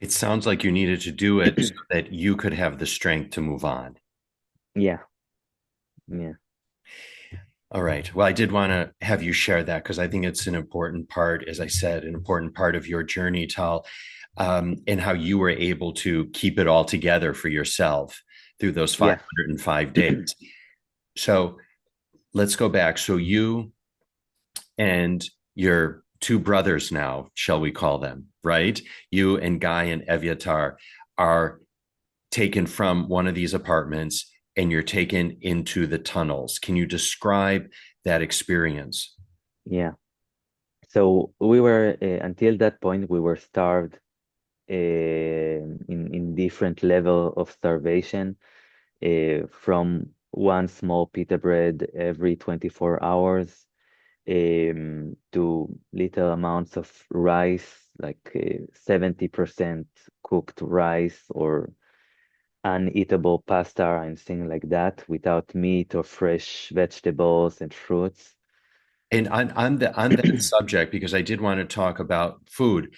It sounds like you needed to do it so that you could have the strength to move on. yeah, yeah, All right. Well, I did want to have you share that because I think it's an important part, as I said, an important part of your journey, Tal, and how you were able to keep it all together for yourself through those yeah, 505 days. So let's go back. So you and your two brothers now, shall we call them, right? You and Guy and Evyatar are taken from one of these apartments and you're taken into the tunnels. Can you describe that experience? yeah. So we were until that point we were starved. in different level of starvation, from one small pita bread every 24 hours, to little amounts of rice, like 70% cooked rice or uneatable pasta and things like that, without meat or fresh vegetables and fruits. And on that subject, because I did want to talk about food,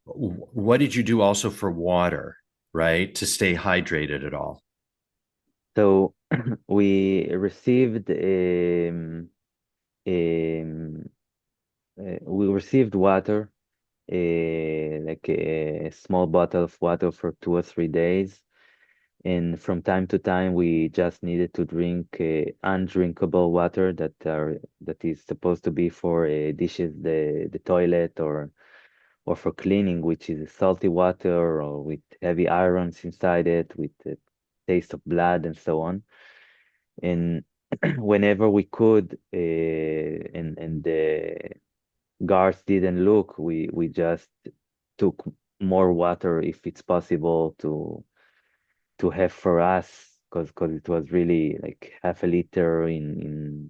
what did you do also for water, right? To stay hydrated at all? So we received um, we received water, like a small bottle of water for 2 or 3 days. And from time to time, we just needed to drink undrinkable water that is supposed to be for dishes, the toilet, or for cleaning, which is salty water or with heavy irons inside it, with the taste of blood and so on. And whenever we could, and the guards didn't look, we just took more water if it's possible to have for us, because it was really like half a liter um,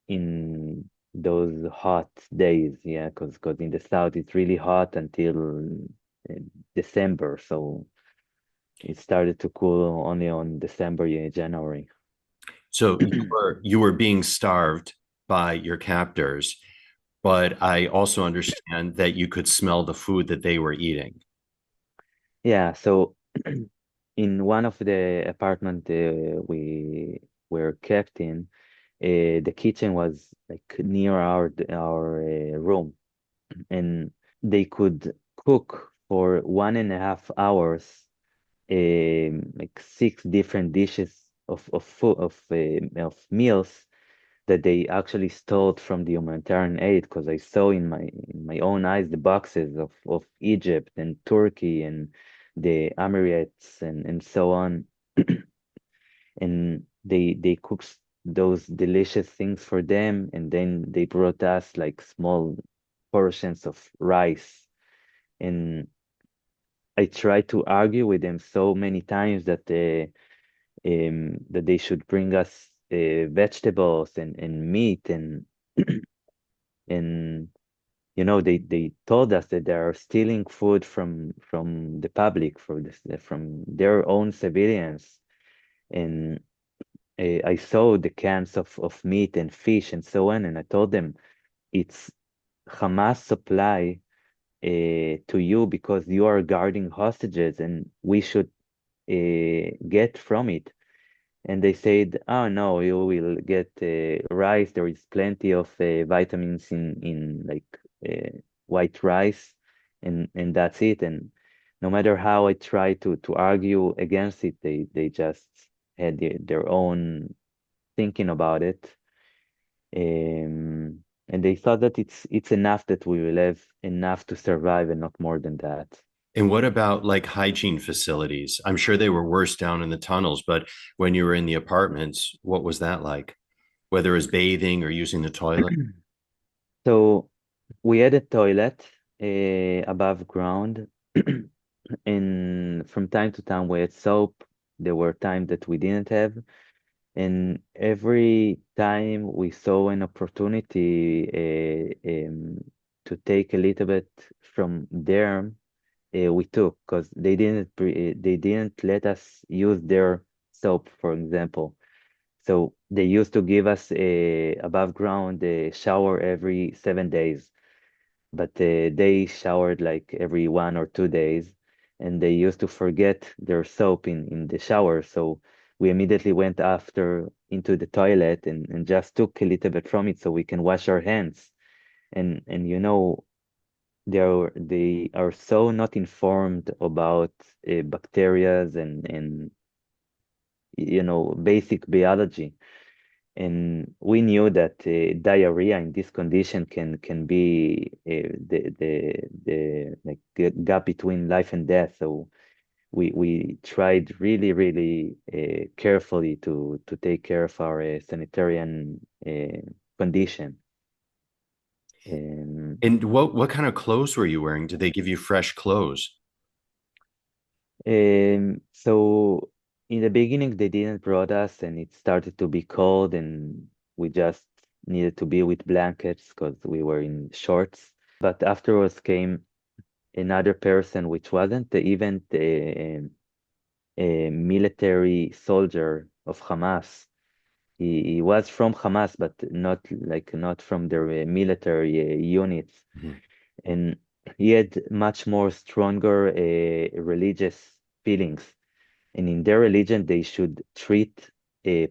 in those hot days. Yeah, because in the south it's really hot until uh, December, so it started to cool only on December, yeah, January. So you were being starved by your captors, but I also understand that you could smell the food that they were eating. Yeah, so in one of the apartment we were kept in, the kitchen was like near our room, and they could cook for 1.5 hours, like 6 different dishes of food of meals that they actually stole from the humanitarian aid, because I saw in my own eyes the boxes of Egypt and Turkey and the Emirates and so on. And they cooked those delicious things for them, and then they brought us like small portions of rice. And I tried to argue with them so many times that they should bring us vegetables and meat, and they told us that they are stealing food from the public, from their own civilians. And I saw the cans of meat and fish and so on, and I told them it's Hamas supply to you because you are guarding hostages, and we should get from it. And they said, "Oh no, you will get rice. There is plenty of vitamins in like white rice, and that's it." And no matter how I try to argue against it, they just had their own thinking about it. And they thought that it's enough, that we will have enough to survive and not more than that. And what about like hygiene facilities? I'm sure they were worse down in the tunnels, but when you were in the apartments, what was that like? Whether it was bathing or using the toilet? So we had a toilet above ground, and from time to time we had soap. There were times that we didn't have, and every time we saw an opportunity to take a little bit from there, we took, because they didn't let us use their soap, for example. So they used to give us a above ground shower every 7 days, but they showered like every 1 or 2 days, and they used to forget their soap in the shower. So we immediately went after into the toilet and just took a little bit from it so we can wash our hands. And they are so not informed about bacterias and basic biology. And we knew that diarrhea in this condition can be the like gap between life and death. So we tried really, really carefully to take care of our sanitarian condition. Um, And what kind of clothes were you wearing? Did they give you fresh clothes? so in the beginning, they didn't brought us, and it started to be cold, and we just needed to be with blankets because we were in shorts. But afterwards came another person, which wasn't even a military soldier of Hamas. He was from Hamas, but not from their military units, Mhm. and he had much more stronger religious feelings. And in their religion, they should treat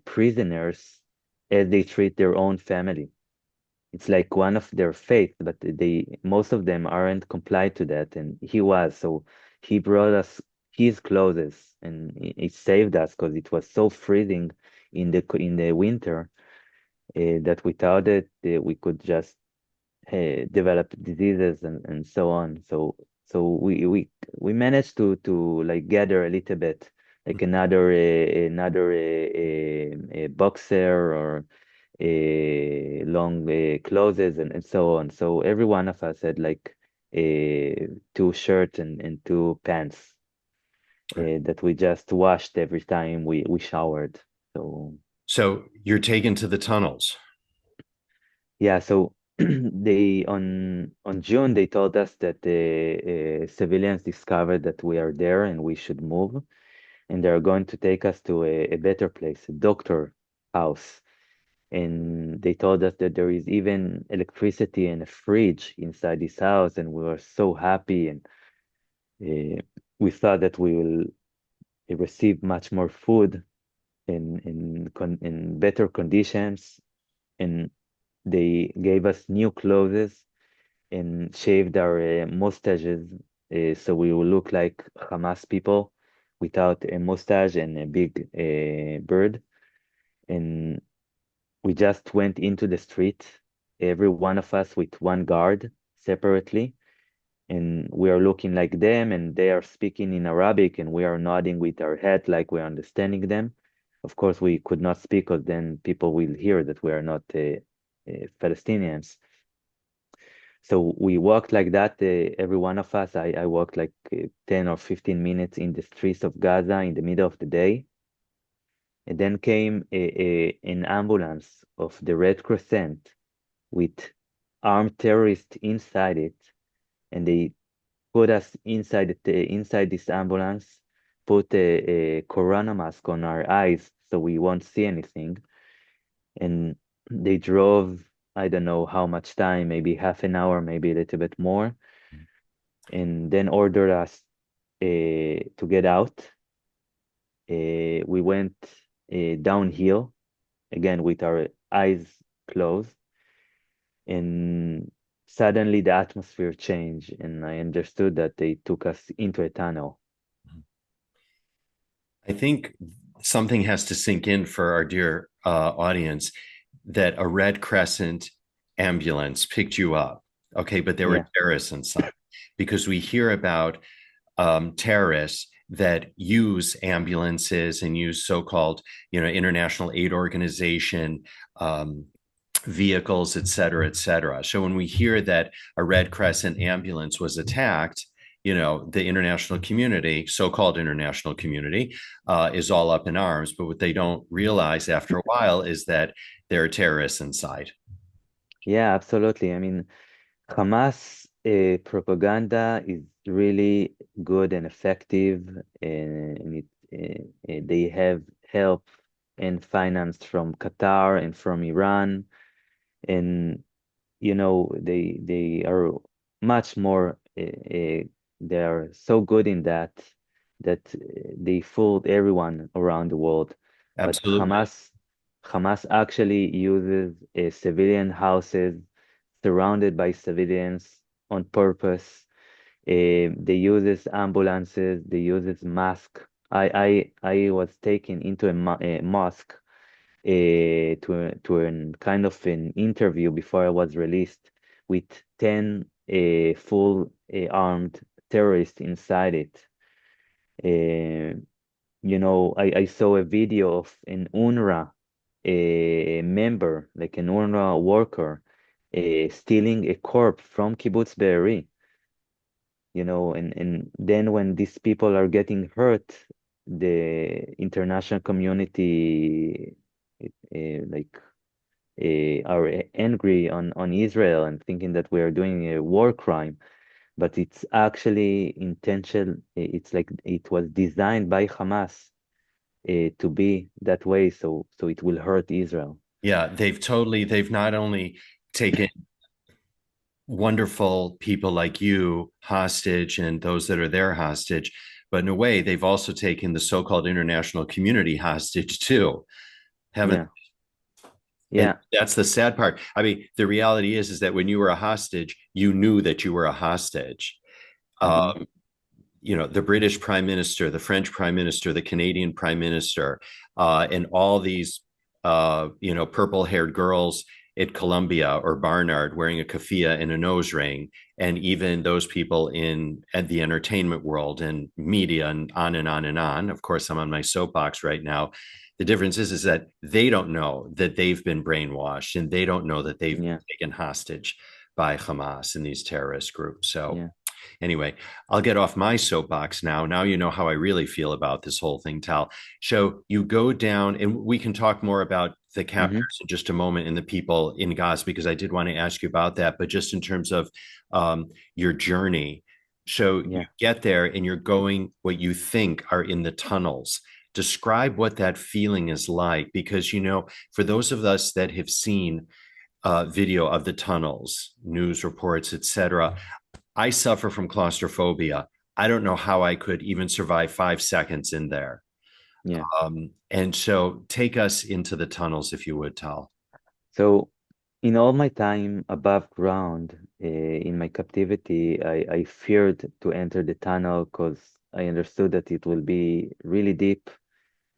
prisoners as they treat their own family. It's like one of their faith, but they most of them aren't complied to that, and he was. So he brought us his clothes, and it saved us because it was so freezing in the winter that without it we could just develop diseases and so on. So we managed to like gather a little bit, like another boxer or long clothes and so on. So every one of us had like two shirts and two pants that we just washed every time we showered. So So you're taken to the tunnels. yeah, so they on June they told us that the civilians discovered that we are there and we should move, and they're going to take us to a better place, a doctor house. And they told us that there is even electricity and a fridge inside this house, and we were so happy, and uh, we thought that we will receive much more food in better conditions, and they gave us new clothes and shaved our mustaches so we will look like Hamas people without a mustache and a big bird. And we just went into the street, every one of us with one guard separately, and we are looking like them, and they are speaking in Arabic, and we are nodding with our head like we're understanding them. Of course, we could not speak because then people will hear that we are not Palestinians. So we walked like that, every one of us. I walked like 10 or 15 minutes in the streets of Gaza in the middle of the day. And then came an ambulance of the Red Crescent with armed terrorists inside it. And they put us inside this ambulance, put a corona mask on our eyes so we won't see anything. And they drove, I don't know how much time, maybe half an hour, maybe a little bit more, and then ordered us to get out. We went downhill again with our eyes closed, and suddenly the atmosphere changed, and I understood that they took us into a tunnel. I think something has to sink in for our dear audience that a Red Crescent ambulance picked you up. Okay, but there were Yeah, terrorists inside because we hear about terrorists that use ambulances and use so-called, international aid organization vehicles, et cetera, et cetera. So when we hear that a Red Crescent ambulance was attacked, the international community, so-called international community, is all up in arms. But what they don't realize after a while is that there are terrorists inside. yeah, absolutely. I mean, Hamas propaganda is really good and effective, they have help and finance from Qatar and from Iran, and they are much more. They are so good in that they fooled everyone around the world. But Absolutely. Hamas actually uses civilian houses surrounded by civilians on purpose. They uses ambulances. They uses mask. I was taken into a mosque to an kind of an interview before I was released with 10 full armed terrorists inside it. Uh, I saw a video of an UNRWA member, like an UNRWA worker, stealing a corpse from Kibbutz Be'eri, and then when these people are getting hurt, the international community like are angry on Israel and thinking that we are doing a war crime, but it's actually intentional. It's like it was designed by Hamas to be that way, so it will hurt Israel. Yeah, they've not only taken wonderful people like you hostage and those that are there hostage, but in a way, they've also taken the so-called international community hostage too, haven't? Yeah, And yeah, that's the sad part. I mean, the reality is that when you were a hostage, you knew that you were a hostage. hmm Um, the British Prime Minister, the French Prime Minister, the Canadian Prime Minister, and all these, purple-haired girls at Columbia or Barnard wearing a keffiyeh and a nose ring, and even those people in at the entertainment world and media and on and on and on. Of course, I'm on my soapbox right now. The difference is that they don't know that they've been brainwashed, and they don't know that they've yeah, been taken hostage by Hamas and these terrorist groups. So yeah. anyway, I'll get off my soapbox now. Now you know how I really feel about this whole thing, Tal. So you go down, and we can talk more about the hmm captors in just a moment and the people in Gaza, because I did want to ask you about that. But just in terms of your journey, so you Yeah. get there and you're going what you think are in the tunnels. Describe what that feeling is like, because for those of us that have seen video of the tunnels, news reports, etc. I suffer from claustrophobia. I don't know how I could even survive 5 seconds in there. Yeah. And so take us into the tunnels, if you would, Tal. So, in all my time above ground, in my captivity, I feared to enter the tunnel because I understood that it will be really deep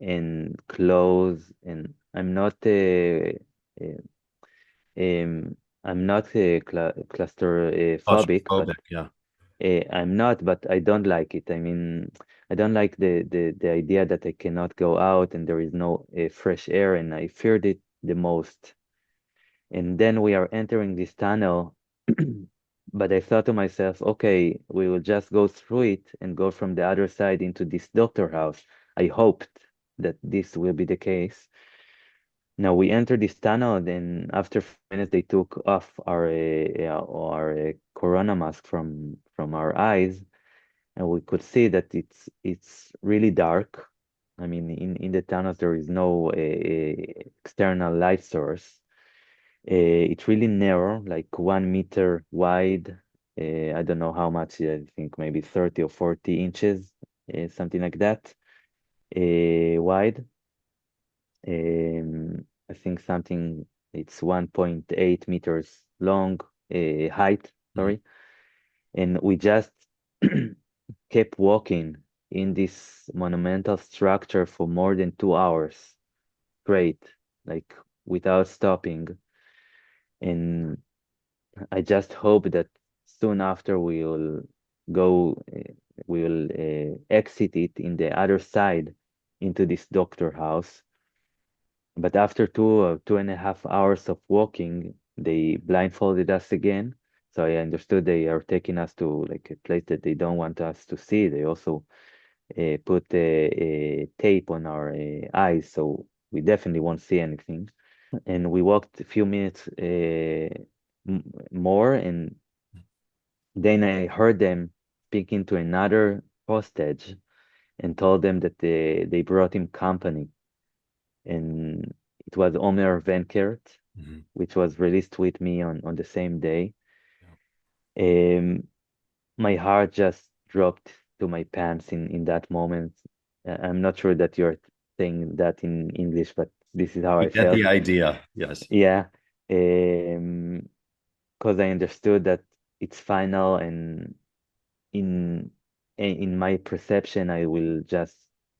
and close, and uh, I'm not claustrophobic, but Claustrophobic, yeah. I'm not, but I don't like it. I mean, I don't like the idea that I cannot go out and there is no fresh air, and I feared it the most. And then we are entering this tunnel, but I thought to myself, okay, we will just go through it and go from the other side into this doctor house. I hoped that this will be the case. Now we entered this tunnel, then after 5 minutes, they took off our corona mask from our eyes, and we could see that it's really dark. I mean, in the tunnels there is no external light source. It's really narrow, like 1 meter wide. I don't know how much. I think maybe 30 or 40 inches, something like that, wide. I think something. It's 1.8 meters long, height. Mhm. Sorry, and we just kept walking in this monumental structure for more than 2 hours straight, like without stopping. And I just hope that soon after we will exit it in the other side into this doctor house. But after 2.5 hours of walking, they blindfolded us again. So I understood they are taking us to like a place that they don't want us to see. They also put a tape on our eyes, so we definitely won't see anything. And we walked a few minutes more, and then I heard them speaking to another hostage and told them that they brought him company. And it was Omer Venkert, Mhm. which was released with me on the same day. Um, my heart just dropped to my pants in that moment. I'm not sure that you're saying that in English, but this is how You I get felt. the idea. Yes. Yeah, because I understood that it's final, and in in my perception,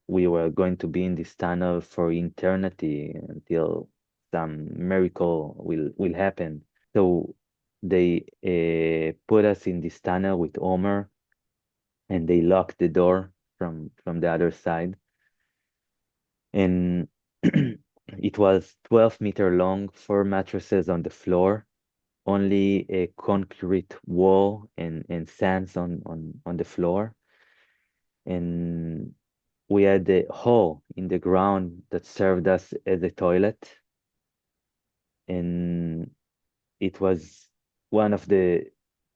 we were going to be in this tunnel for eternity until some miracle will happen. So they put us in this tunnel with Omer, and they locked the door from the other side. And it was 12-meter long, four mattresses on the floor, only a concrete wall and sands on the floor. And we had a hole in the ground that served us as a toilet. And it was one of the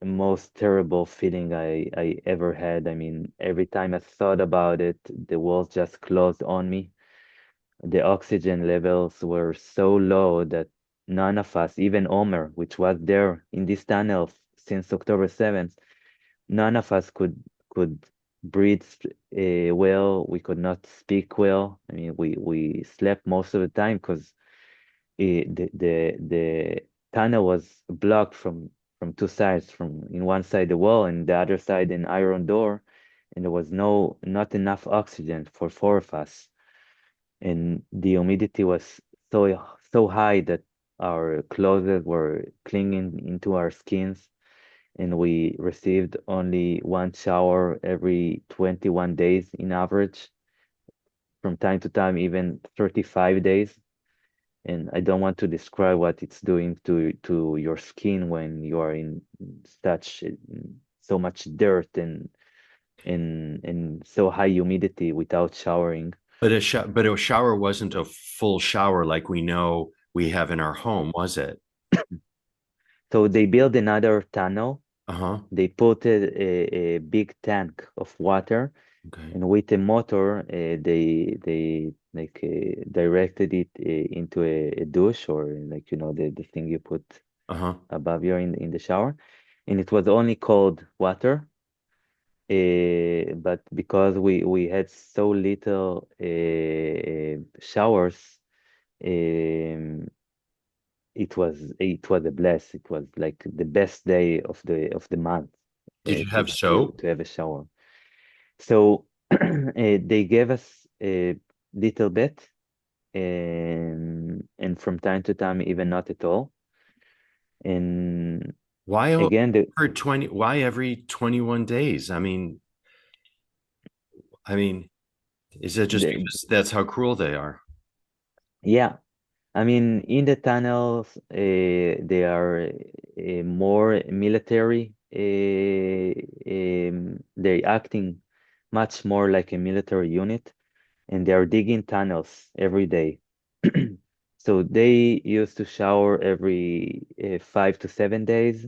most terrible feeling I ever had. I mean, every time I thought about it, the walls just closed on me. The oxygen levels were so low that none of us, even Omer, which was there in this tunnel since October 7th, none of us could breathe well. We could not speak well. I mean, we slept most of the time because the tunnel was blocked from two sides. From in one side the wall and the other side an iron door, and there was not enough oxygen for four of us, and the humidity was so high that our clothes were clinging into our skins, and we received only one shower every 21 days in average, from time to time even 35 days. And I don't want to describe what it's doing to your skin when you are in such so much dirt and so high humidity without showering. But a shower wasn't a full shower like we know we have in our home, was it? So they built another tunnel. Uh-huh. They put a big tank of water, Okay. and with a motor, they like directed it into a douche, or like the thing you put Uh-huh. above you in the shower, and it was only cold water. But because we had so little showers, um, it was a bless. It was like the best day of the month Did you to have to soap? to have a shower. So they gave us a little bit, and from time to time, even not at all. And Why again, why every 21 days? I mean, is it just the because that's how cruel they are? yeah, I mean, in the tunnels, they are more military. They're acting much more like a military unit, and they are digging tunnels every day. So they used to shower every 5 to 7 days,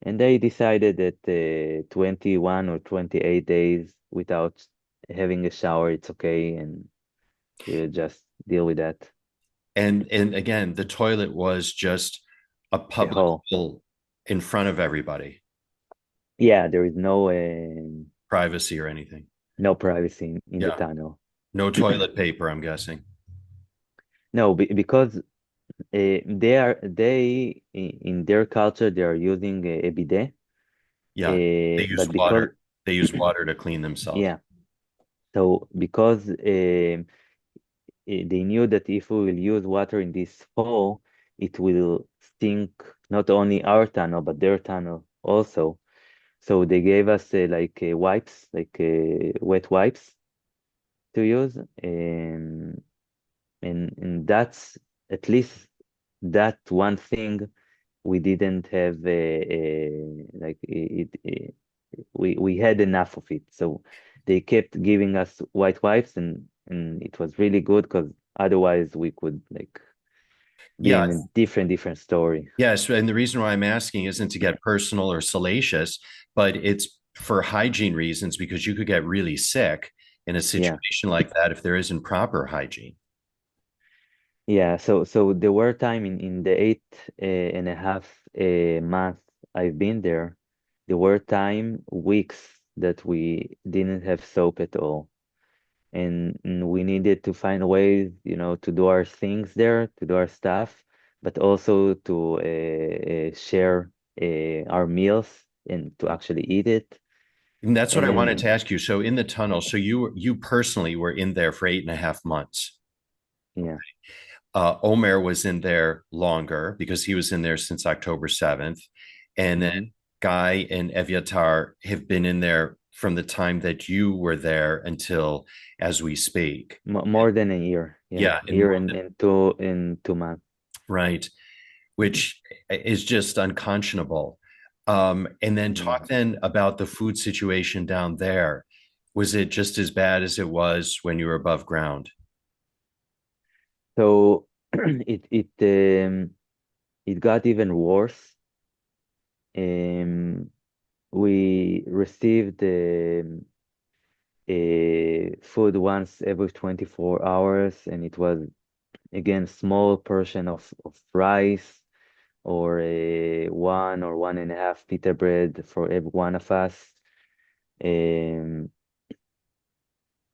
and they decided that 21 or 28 days without having a shower, it's okay, and we'll just deal with that. And again, the toilet was just a A public hole. hole in front of everybody, Yeah, there is no privacy or anything. no privacy in the Yeah. tunnel. No toilet paper, I'm guessing. No, because in their culture they are using a bidet. Yeah. They use But because water. They use water to clean themselves. yeah, so because they knew that if we will use water in this hole, it will stink not only our tunnel but their tunnel also. So they gave us like wipes, like wet wipes to use, and that's at least that one thing we didn't have like we had enough of it. So they kept giving us white wipes, and it was really good because otherwise we could like be Yeah. in a different story. Yes. And the reason why I'm asking isn't to get personal or salacious, but it's for hygiene reasons because you could get really sick in a Yeah. situation like that if there isn't proper hygiene. Yeah, so there were time in the 8.5 month I've been there. There were weeks that we didn't have soap at all, and we needed to find ways, to do our things there, to do our stuff, but also to share our meals and to actually eat it. And that's what I wanted to And ask you. So in the tunnel, so you personally were in there for 8.5 months. yeah, Omer was in there longer because he was in there since October 7th. And then hmm Guy and Evyatar have been in there from the time that you were there until as we speak. more than a year. Yeah, Yeah, and year and 2 months. right. which is just unconscionable. And then talk Yeah. then about the food situation down there. Was it just as bad as it was when you were above ground? So it got even worse. Um, we received food once every 24 hours, and it was again small portion of rice or a 1 or 1.5 pita bread for every one of us. Um,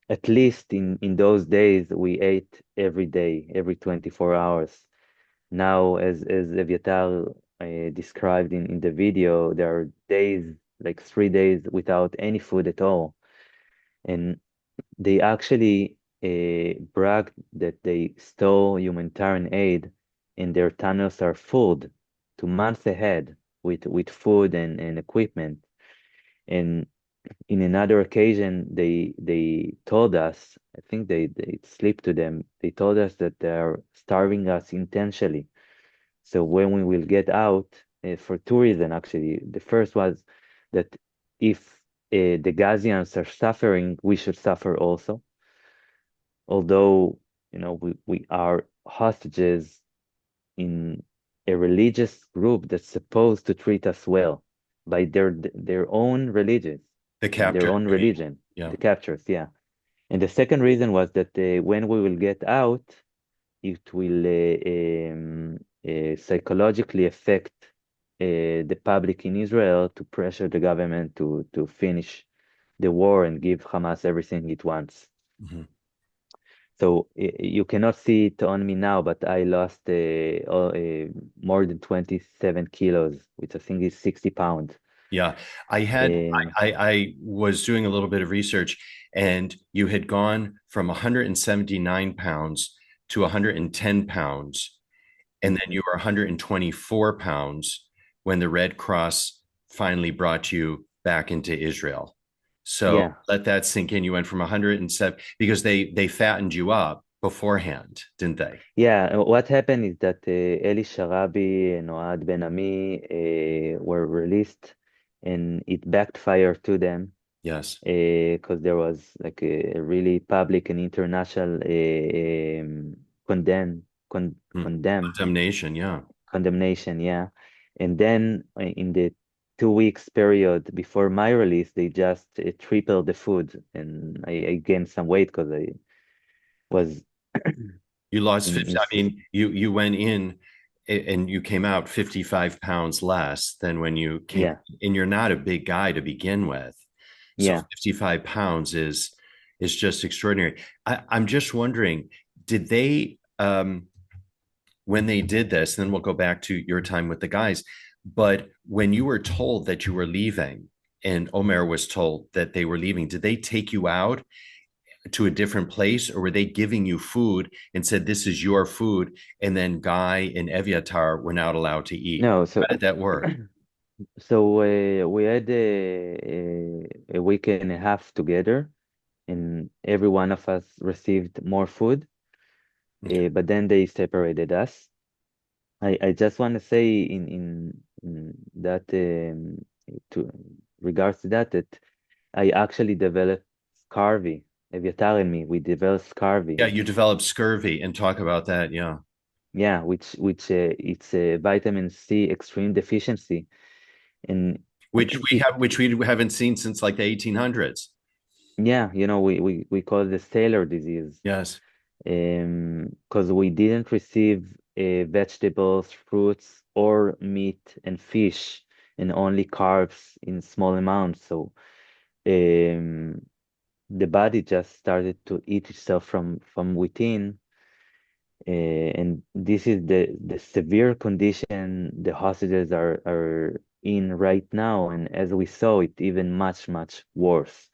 at least in those days, we ate every day, every 24 hours. Now, as Evyatar described in the video, there are days, like 3 days, without any food at all. And they actually bragged that they stole humanitarian aid and their tunnels are filled to months ahead with food and equipment. And in another occasion, they told us, I think it slipped to them, they told us that they are starving us intentionally. So when we will get out, for two reasons actually. The first was that if the Gazians are suffering, we should suffer also. Although, we are hostages in a religious group that's supposed to treat us well by their own religions, The their captor, own you mean? religion, Yeah. the captors, yeah. And the second reason was that when we will get out, it will psychologically affect the public in Israel to pressure the government to finish the war and give Hamas everything it wants. Mhm. So you cannot see it on me now, but I lost more than 27 kilos, which I think is 60 pounds. Yeah, I had Um, I was doing a little bit of research, and you had gone from 179 pounds to 110 pounds, and then mhm. you were 124 pounds when the Red Cross finally brought you back into Israel. So Yeah, let that sink in. You went from 107 because they fattened you up beforehand, didn't they? yeah. What happened is that Eli Sharabi and Oad Ben Ami were released, and it backfired to them Yes. because there was like a really public and international Hmm. condemn Condemnation. Yeah. condemnation, yeah. And then in the 2 weeks period before my release, they just tripled the food, and I gained some weight because I was You lost in 50. I mean, you went in and you came out 55 pounds less than when you came, yeah, and you're not a big guy to begin with. So yeah. 55 pounds is just extraordinary. I'm just wondering, did they when they did this, and then we'll go back to your time with the guys, but when you were told that you were leaving and Omer was told that they were leaving, did they take you out to a different place, or were they giving you food and said this is your food, and then Guy and Eviatar were not allowed to eat? No, How so did that work? we had a week and a half together, and every one of us received more food, Okay. but then they separated us. I just want to say in that to regards to that I actually developed scurvy. Evyatar and me, we developed scurvy. Yeah, you developed scurvy, and talk about that. Yeah, Yeah, which it's a vitamin C extreme deficiency, and it which we haven't seen since like the 1800s. yeah, we call it the sailor disease, Yes. because we didn't receive vegetables, fruits, or meat and fish, and only carbs in small amounts. So um, the body just started to eat itself from within, and this is the severe condition the hostages are in right now. And as we saw, it even much worse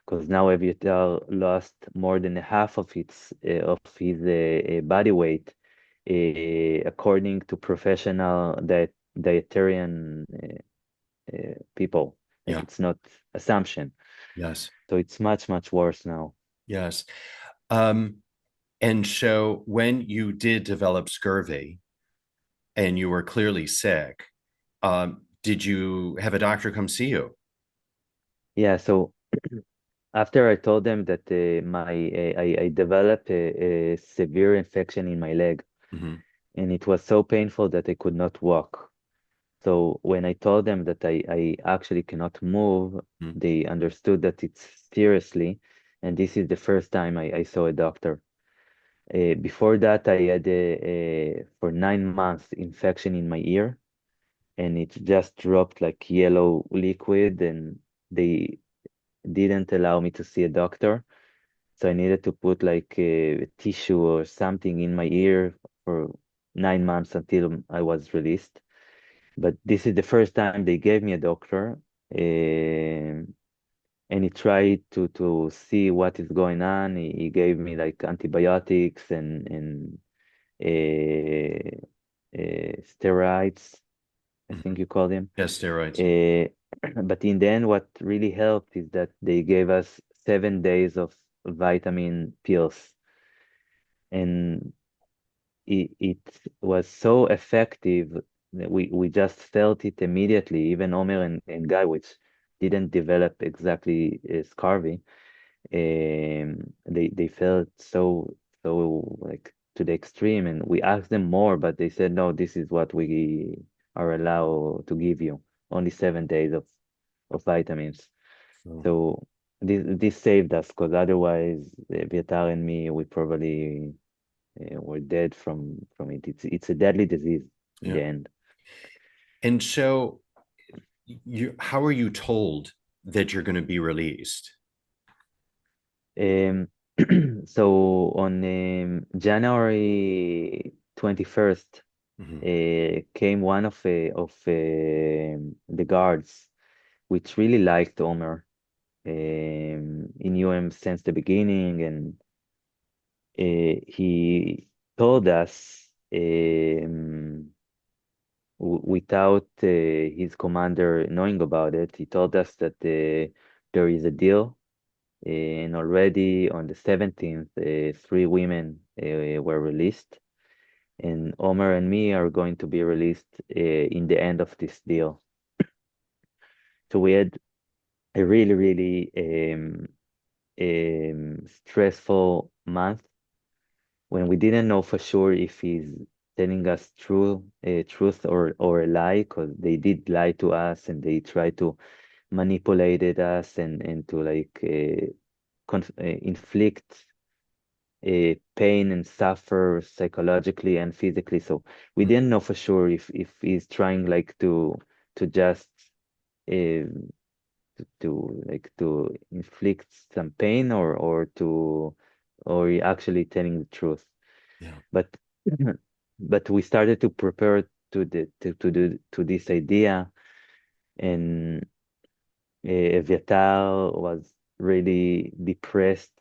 because now Aviatar lost more than half of his body weight, according to professional dietarian people. Like Yeah. it's not assumption. Yes. So it's much worse now. Yes. Um, and so when you did develop scurvy, and you were clearly sick. Did you have a doctor come see you? Yeah, so after I told them that I developed a severe infection in my leg, Hmm. and it was so painful that I could not walk. So when I told them that I actually cannot move, they understood that it's seriously, and this is the first time I saw a doctor. Before that, I had for 9 months infection in my ear, and it just dropped like yellow liquid, and they didn't allow me to see a doctor. So I needed to put like a tissue or something in my ear for 9 months until I was released. But this is the first time they gave me a doctor, and he tried to see what is going on. He gave me like antibiotics and steroids, I Hmm. think you call them. Yes, steroids. Uh, but in the end, what really helped is that they gave us 7 days of vitamin pills, and it was so effective that we just felt it immediately. Even Omer and Guy, which didn't develop exactly scurvy, they felt so like to the extreme, and we asked them more, but they said no, this is what we are allowed to give you, only 7 days of vitamins. So, So this saved us, because otherwise Vietar and me, we probably were dead from it. It's a deadly disease in yeah. the end. And so how are you told that you're going to be released? Um, so on January 21st, Hmm. came one of the guards, which really liked Omer. He knew him since the beginning, and he told us, without his commander knowing about it, he told us that there is a deal, and already on the 17th, 3 women were released, and Omer and me are going to be released in the end of this deal. So we had a really stressful month when we didn't know for sure if he's telling us truth or a lie, because they did lie to us, and they tried to manipulated us and to like inflict pain and suffer psychologically and physically. So we didn't know for sure if he's trying like to just uh, to inflict some pain, or he actually telling the truth. Yeah. But but we started to prepare to this idea, and Eviatar was really depressed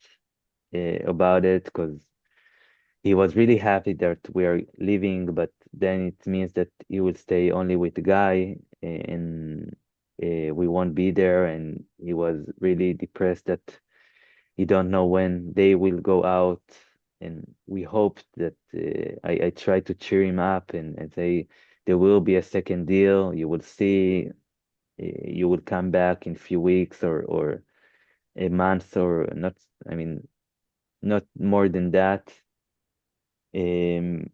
about it, because he was really happy that we are leaving, but then it means that he will stay only with the guy, and we won't be there. And he was really depressed that he don't know when they will go out. And we hoped that I tried to cheer him up and say there will be a second deal. You will see, you will come back in a few weeks or a month, or not. I mean, not more than that. Um,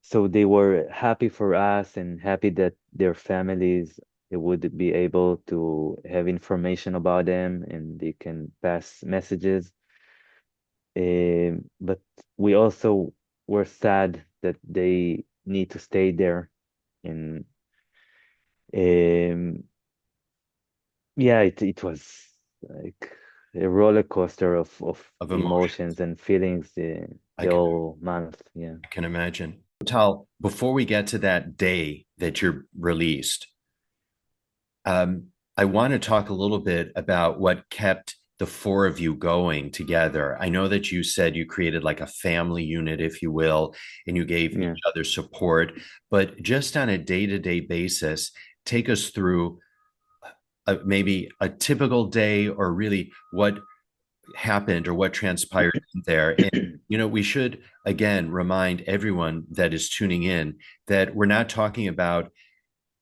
so they were happy for us and happy that their families would be able to have information about them and they can pass messages. But we also were sad that they need to stay there. And um, yeah, it was like a roller coaster of Of emotions. emotions and feelings I the can whole month. Yeah. I can imagine. Tal, before we get to that day that you're released, um, I want to talk a little bit about what kept the four of you going together. I know that you said you created like a family unit, if you will, and you gave each Yeah. other support, but just on a day-to-day basis, take us through maybe a typical day, or really what happened or what transpired there. And, we should again remind everyone that is tuning in that we're not talking about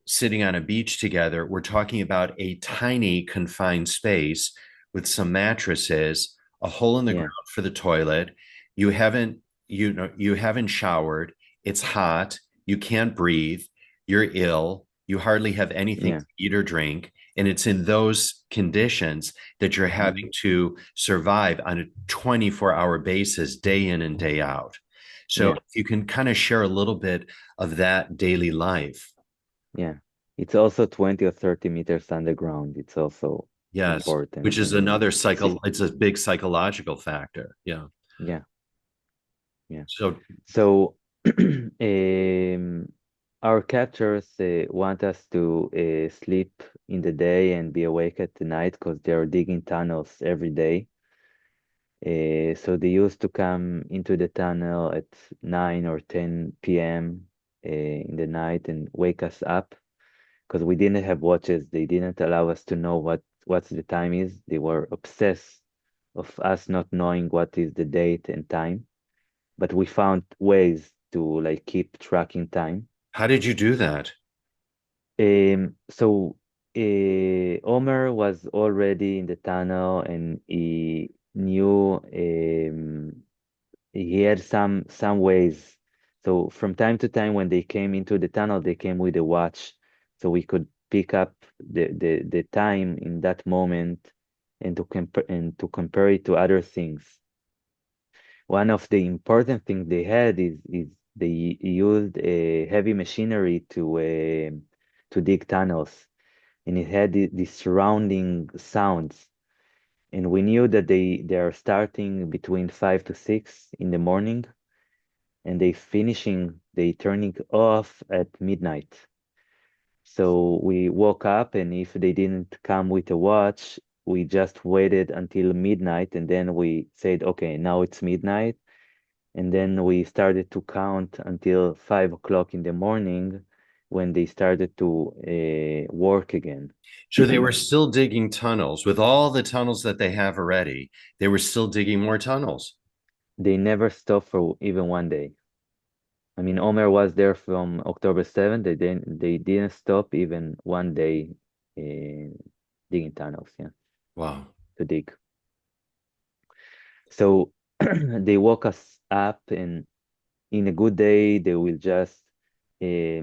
sitting on a beach together. We're talking about a tiny confined space with some mattresses, a hole in the Yeah, ground for the toilet. You haven't, you haven't showered. It's hot. You can't breathe. You're ill. You hardly have anything yeah. to eat or drink. And it's in those conditions that you're having Mhm. to survive on a 24-hour basis, day in and day out. So Yeah, if you can kind of share a little bit of that daily life. yeah. It's also 20 or 30 meters underground. It's also Yes, which important. is And another see, it's a big psychological factor. Yeah. yeah, yeah. So So um, our captors want us to sleep in the day and be awake at the night because they are digging tunnels every day. So they used to come into the tunnel at 9 or 10 p.m. In the night and wake us up because we didn't have watches. They didn't allow us to know what's the time is. They were obsessed of us not knowing what is the date and time. But we found ways to like keep tracking time. how did you do that? So Omer was already in the tunnel and he knew he had some ways. So from time to time when they came into the tunnel, they came with a watch, so we could pick up the time in that moment and to compare it to other things. One of the important things they had is they used heavy machinery to dig tunnels, and it had these surrounding sounds. And we knew that they are starting between 5 to 6 in the morning, and they turning off at midnight. So we woke up, and if they didn't come with a watch, we just waited until midnight, and then we said, okay, now it's midnight. And then we started to count until 5 o'clock in the morning when they started to work again. So they were still digging tunnels with all the tunnels that they have already. They were still digging more tunnels. They never stopped for even one day. I mean, Omer was there from October 7th. They didn't stop even one day uh, digging tunnels, yeah, Wow. to dig. So they woke us up, and in a good day, they will just uh,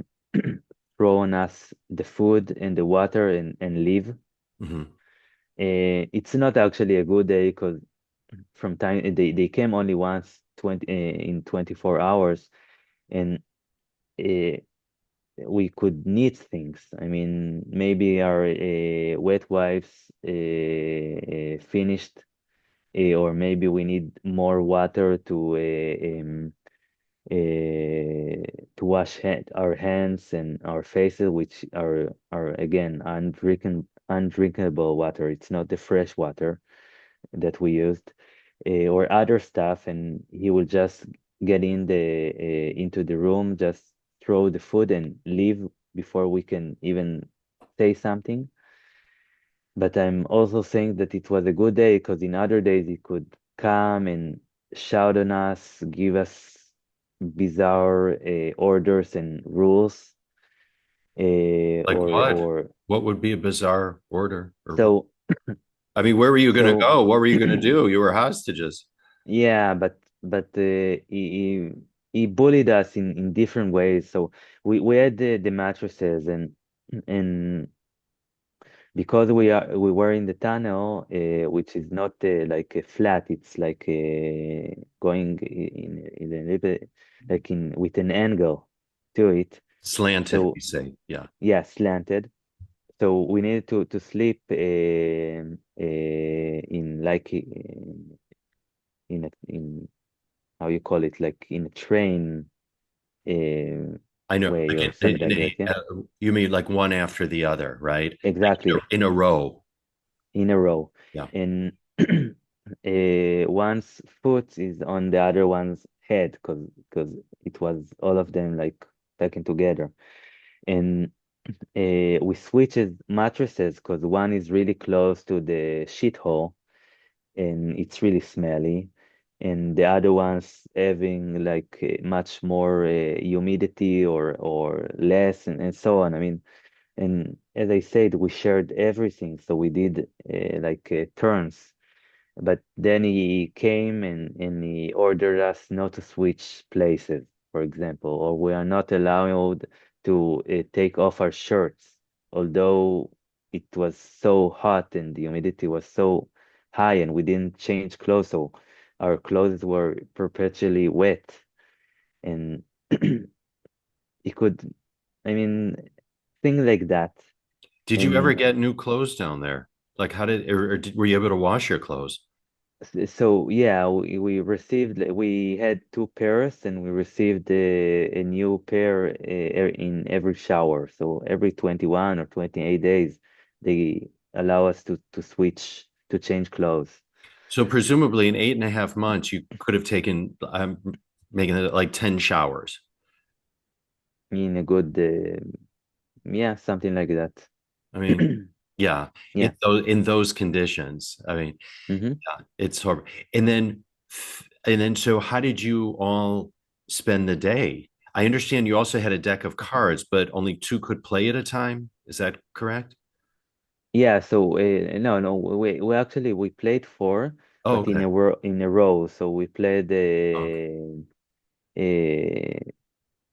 throw on us the food and the water and leave. Hmm. It's not actually a good day because from time they came only once 24 hours, and uh, we could need things. I mean, maybe our wet wipes finished, or maybe we need more water to wash our hands and our faces, which are again undrinkable water. It's not the fresh water that we used, or other stuff, and he will just get into the room, just throw the food and leave before we can even say something. But I'm also saying that it was a good day because in other days he could come and shout on us, give us bizarre orders and rules, Like what? or What would be a bizarre order? Or so I mean, where were you going to so. go? What were you going to do? You were hostages. Yeah, but he bullied us in different ways. So we had the mattresses, and because we were in the tunnel, which is not like a flat, it's like going in a little bit like in with an angle to it. Slanted, So we say. Yeah. yeah, slanted. So we needed to sleep in like in how you call it, like in a train uh, I know. way Like or something like that. Yeah, you mean like one after the other, right? Like exactly, in a row. in a row. Yeah. And one's foot is on the other one's head because it was all of them like packing together. And we switched mattresses because one is really close to the sheet hole, and it's really smelly. And the other ones having like much more humidity or less, and so on. I mean, and as I said, we shared everything, so we did turns. But then he came and he ordered us not to switch places, for example, or we are not allowed to take off our shirts, although it was so hot and the humidity was so high and we didn't change clothes, so our clothes were perpetually wet. And it could, I mean, things like that. Did you ever And get new clothes down there? Like, how did, were you able to wash your clothes? So yeah, we received we had two pairs and we received a new pair in every shower. So every 21 or 28 days, they allow us to switch to change clothes So presumably in 8.5 months, you could have taken, I'm making it like 10 showers. in a good yeah, something like that. I mean, yeah, Yeah. in those conditions, I mean, hmm yeah, it's horrible. And then, so how did you all spend the day? I understand you also had a deck of cards, but only two could play at a time. Is that correct? Yeah, so no, we actually we played four, Oh, but okay. in a row. So we played Okay.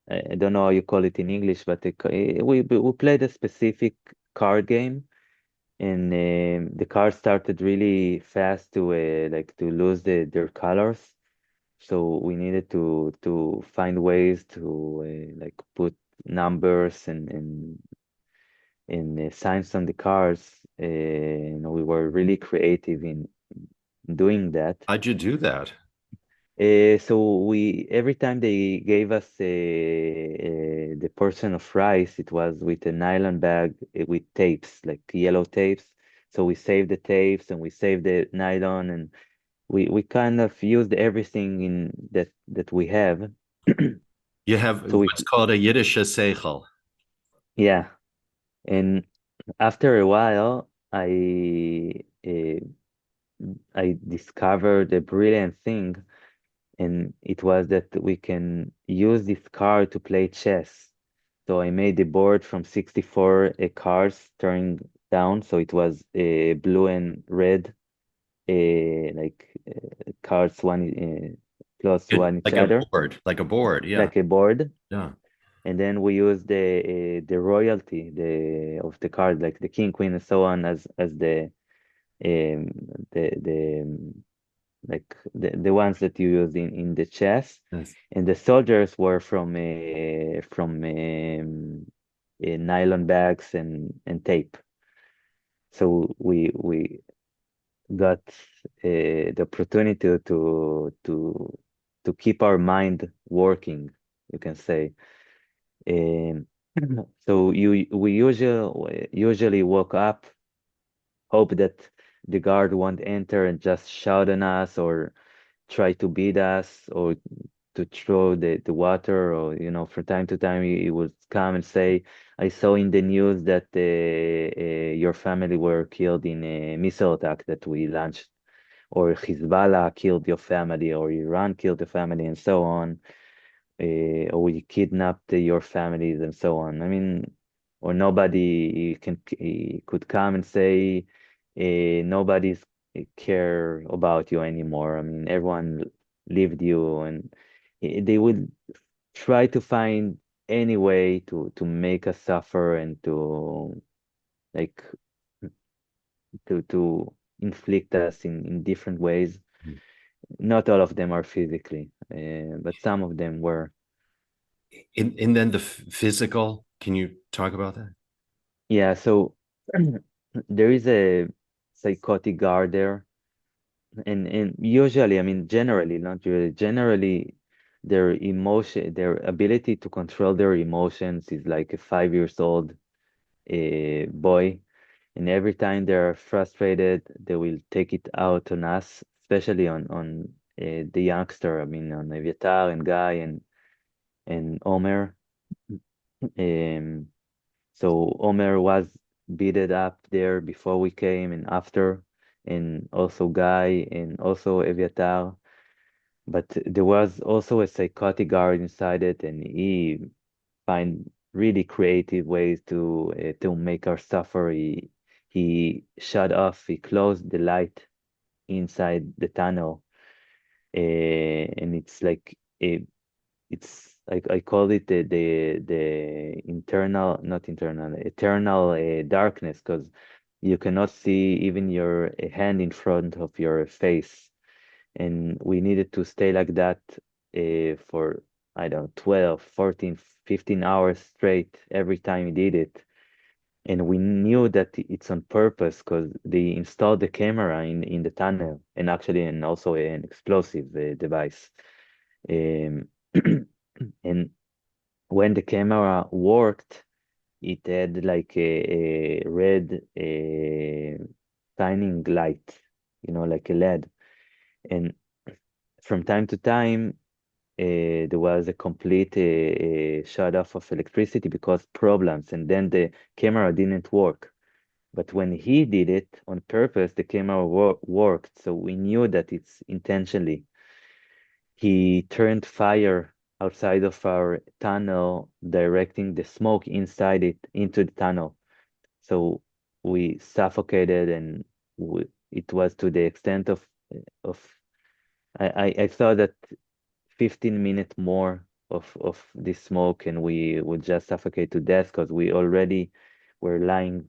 I don't know how you call it in English, but we played a specific card game, and the cards started really fast to to lose their colors. So we needed to find ways to put numbers and signs on the cards. We were really creative in doing that. How'd you do that? So we every time they gave us the portion of rice, it was with a nylon bag with tapes, like yellow tapes. So we saved the tapes and we saved the nylon, and we kind of used everything in that we have. You have So we what's called a Yiddish seichel. yeah, and after a while, I discovered a brilliant thing, and it was that we can use this card to play chess. So I made the board from 64 cards turned down, so it was blue and red, cards one plus one each other, Like a board. Yeah. like a board. Yeah. And then we use the royalty of the card, like the king, queen, and so on, as um, the the ones that you use in the chess, Yes. and the soldiers were from nylon bags and tape. So we got the opportunity to keep our mind working, you can say. Um, so we usually woke up, hope that the guard won't enter and just shout on us or try to beat us or to throw the water, or from time to time he would come and say, I saw in the news that your family were killed in a missile attack that we launched, or Hezbollah killed your family, or Iran killed the family, and so on, or we kidnapped your families, and so on. I mean, or nobody could come and say nobody's care about you anymore. I mean, everyone leaved you, and they would try to find any way to make us suffer and to like to inflict us in different ways. Not all of them are physically, but some of them were. And then the physical, can you talk about that? Yeah, so there is a psychotic guard there, and usually, I mean, generally, not usually, generally, their ability to control their emotions is like a 5 years old boy, and every time they're frustrated, they will take it out on us, especially on the youngster. I mean, on Eviatar and Guy and Omer. So Omer was beaten up there before we came and after. and also Guy and also Eviatar. But there was also a psychotic guard inside it, and he find really creative ways to make us suffer. He shut off, he closed the light inside the tunnel, and it's like it's I call it the internal, not internal, eternal darkness, because you cannot see even your hand in front of your face, and we needed to stay like that for I don't know 12, 14, 15 hours straight every time we did it. And we knew that it's on purpose because they installed the camera in the tunnel, and actually and also an explosive device. Um, and when the camera worked, it had like a red shining light, like a LED. And from time to time, there was a complete shut off of electricity because problems, and then the camera didn't work. But when he did it on purpose, the camera worked, so we knew that it's intentionally. He turned fire outside of our tunnel, directing the smoke inside it into the tunnel. So we suffocated, and it was to the extent of I thought that 15 minutes more of this smoke and we would just suffocate to death because we already were lying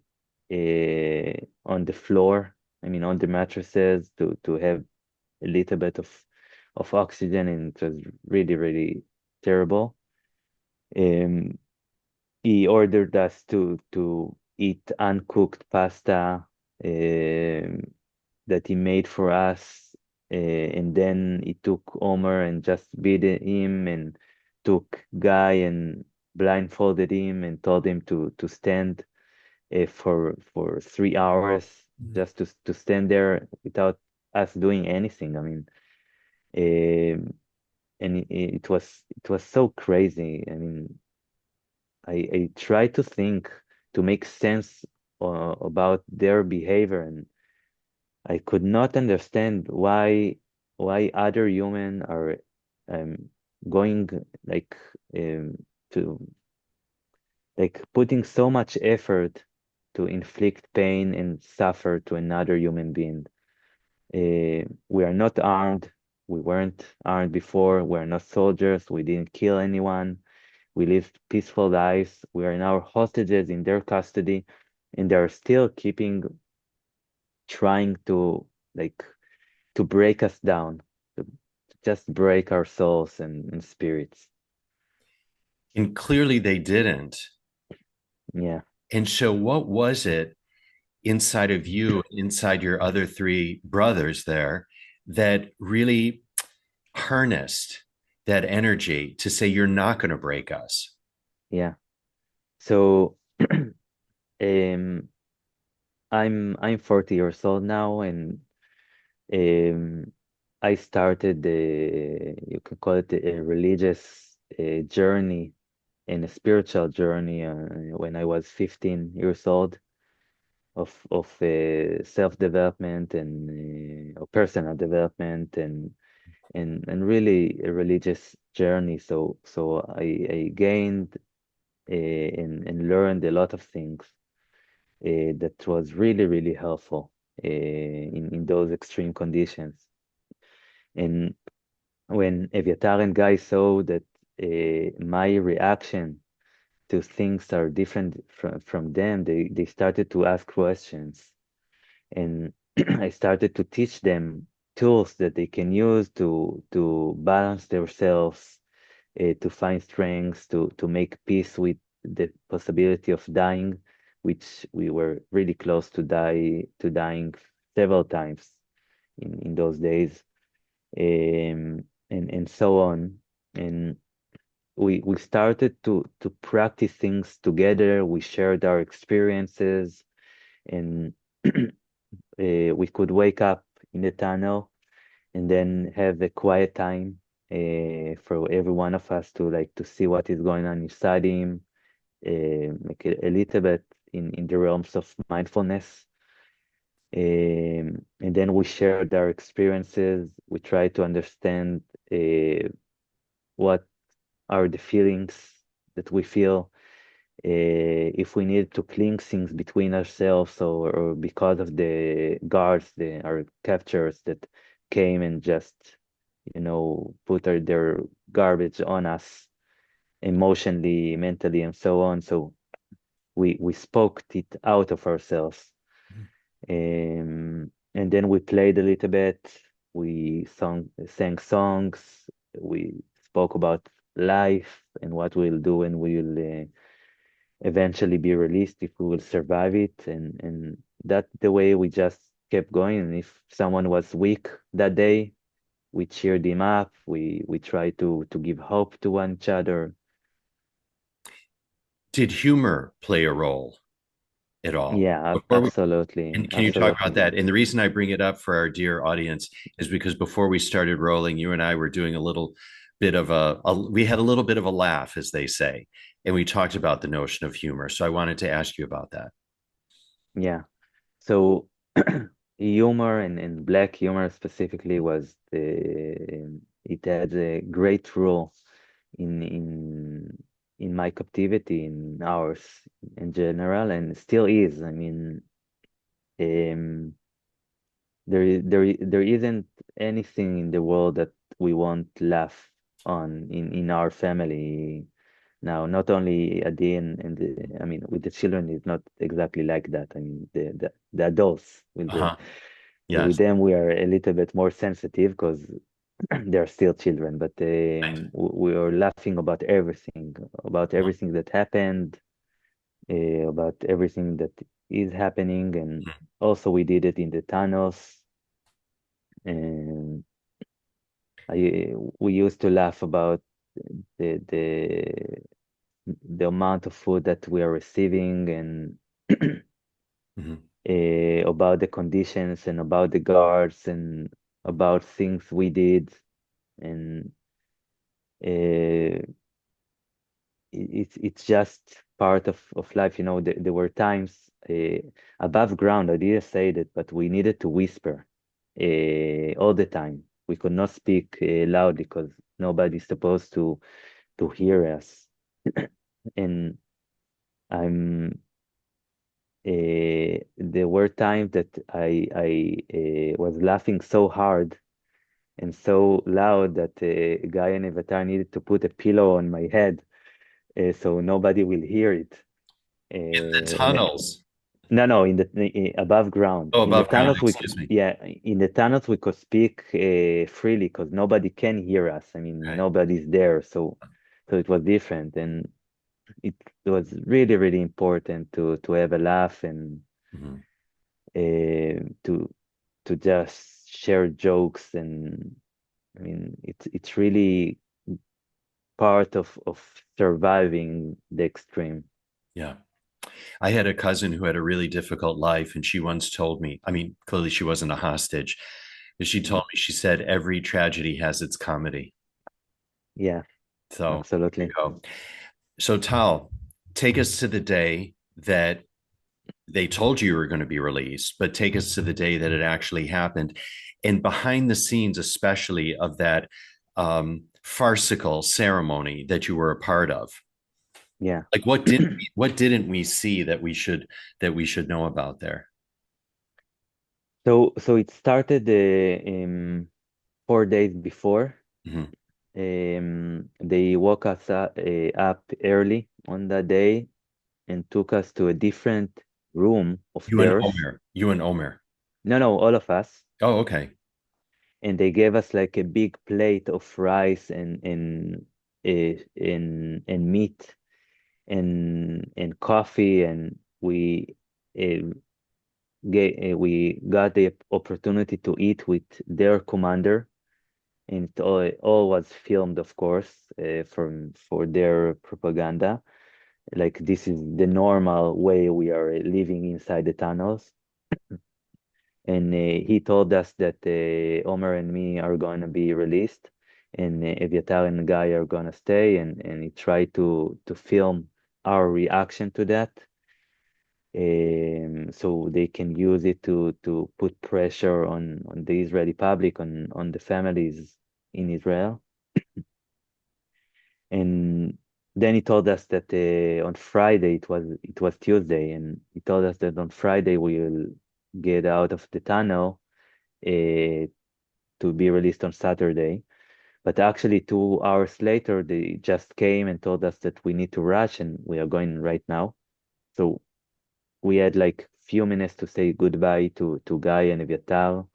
on the floor, I mean on the mattresses to have a little bit of oxygen, and it was really, really terrible. Um, he ordered us to eat uncooked pasta that he made for us, and then he took Omer and just beat him, and took Guy and blindfolded him and told him to stand for 3 hours, just to stand there without us doing anything. I mean, and it was so crazy. I mean, I try to think to make sense about their behavior, and I could not understand why other human are um, going like to like putting so much effort to inflict pain and suffer to another human being. We are not armed. We weren't armed before. We're not soldiers. We didn't kill anyone. We lived peaceful lives. We are now hostages in their custody, and they're still trying to like to break us down, to just break our souls and spirits. And clearly they didn't. Yeah, And so, what was it inside of you, inside your other three brothers there, that really harnessed that energy to say, you're not going to break us? yeah. So um I'm 40 years old now, and um I started the you can call it a religious journey and a spiritual journey when I was 15 years old, of self-development and personal development, and really a religious journey. So I gained and learned a lot of things that was really, really helpful in those extreme conditions. And when Eviatar and Guy saw that my reaction to things are different from them, they started to ask questions. And I started to teach them tools that they can use to balance themselves, to find strength, to make peace with the possibility of dying, which we were really close to dying several times in those days, and so on. And we started to practice things together. We shared our experiences, and we could wake up in the tunnel and then have a quiet time for every one of us to see what is going on inside him, like a little bit in the realms of mindfulness. And then we shared our experiences. We tried to understand what are the feelings that we feel, if we need to cling things between ourselves, or because of the guards, our captors that came and just, put their garbage on us emotionally, mentally, and so on. So we spoke it out of ourselves. And then we played a little bit. We sang songs. We spoke about life and what we'll do when we'll eventually be released, if we will survive it. And that the way we just kept going. And if someone was weak that day, we cheered him up. We tried to give hope to one each other. Did humor play a role at all? Yeah, Before we absolutely, And can you talk about absolutely. that? And the reason I bring it up for our dear audience is because before we started rolling, you and I were doing a little bit of we had a little bit of a laugh, as they say, and we talked about the notion of humor. So I wanted to ask you about that. Yeah. So humor, and black humor specifically, it had a great role in in in my captivity, in ours in general, and still is. I mean, um, there isn't anything in the world that we won't laugh on in our family. Now, not only Adi and I mean, with the children, it's not exactly like that. I mean, the adults Uh-huh. with Yes. them, we are a little bit more sensitive because they're still children. But Right. we are laughing about everything that happened, about everything that is happening, and also we did it in the tunnels. And we used to laugh about the the the amount of food that we are receiving, and Mhm. about the conditions, and about the guards, and about things we did. And uh, it's just part of life. There were times above ground. I didn't say that, but we needed to whisper all the time. We could not speak loud because nobody's supposed to hear us. And I'm there were times that I was laughing so hard and so loud that Guy and Avatar needed to put a pillow on my head, so nobody will hear it. The And tunnels. no, no, above ground. Oh, In the above ground. tunnels, Excuse me. yeah, in the tunnels we could speak freely because nobody can hear us. I mean, Okay. nobody's there, so it was different, and it was really, really important to have a laugh, and Mhm. to just share jokes. And I mean, it's really part of surviving the extreme. Yeah. I had a cousin who had a really difficult life, and she once told me, I mean, clearly she wasn't a hostage, but she Mm. told me, she said, every tragedy has its comedy. Yeah, So there you absolutely. go. So, Tal, take us to the day that they told you were going to be released, but take us to the day that it actually happened. And behind the scenes, especially of that farcical ceremony that you were a part of. Yeah. Like what didn't we see that we should know about there? So it started 4 days before. Mhm. They woke us up early on that day and took us to a different room of You and theirs. Omer. You and Omer. No, no, all of us. Oh, okay. And they gave us like a big plate of rice and meat and coffee, and uh, we got the opportunity to eat with their commander, and it all was filmed, of course, for their propaganda. Like, this is the normal way we are living inside the tunnels. And he told us that Omer and me are going to be released, and Eviatar and Guy are going to stay, and he tried to film our reaction to that. so they can use it to put pressure on the Israeli public, on the families in Israel. And then he told us that on Friday, it was Tuesday, and he told us that on Friday we will get out of the tunnel uh, to be released on Saturday. But actually, 2 hours later, they just came and told us that we need to rush and we are going right now. So we had like few minutes to say goodbye to Guy and Eviatar.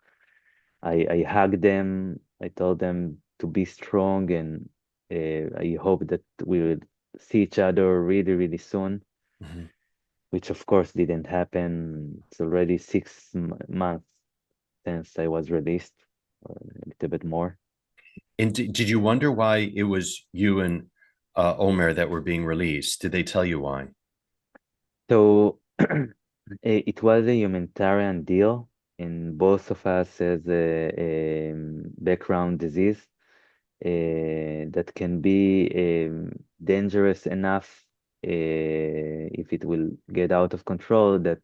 I hugged them. I told them to be strong, and I hope that we will see each other really, really soon, Mhm. which of course didn't happen. It's already 6 months since I was released, or a little bit more. And did you wonder why it was you and Omer that were being released? Did they tell you why? So it was a humanitarian deal, and both of us has a background disease that can be dangerous enough if it will get out of control that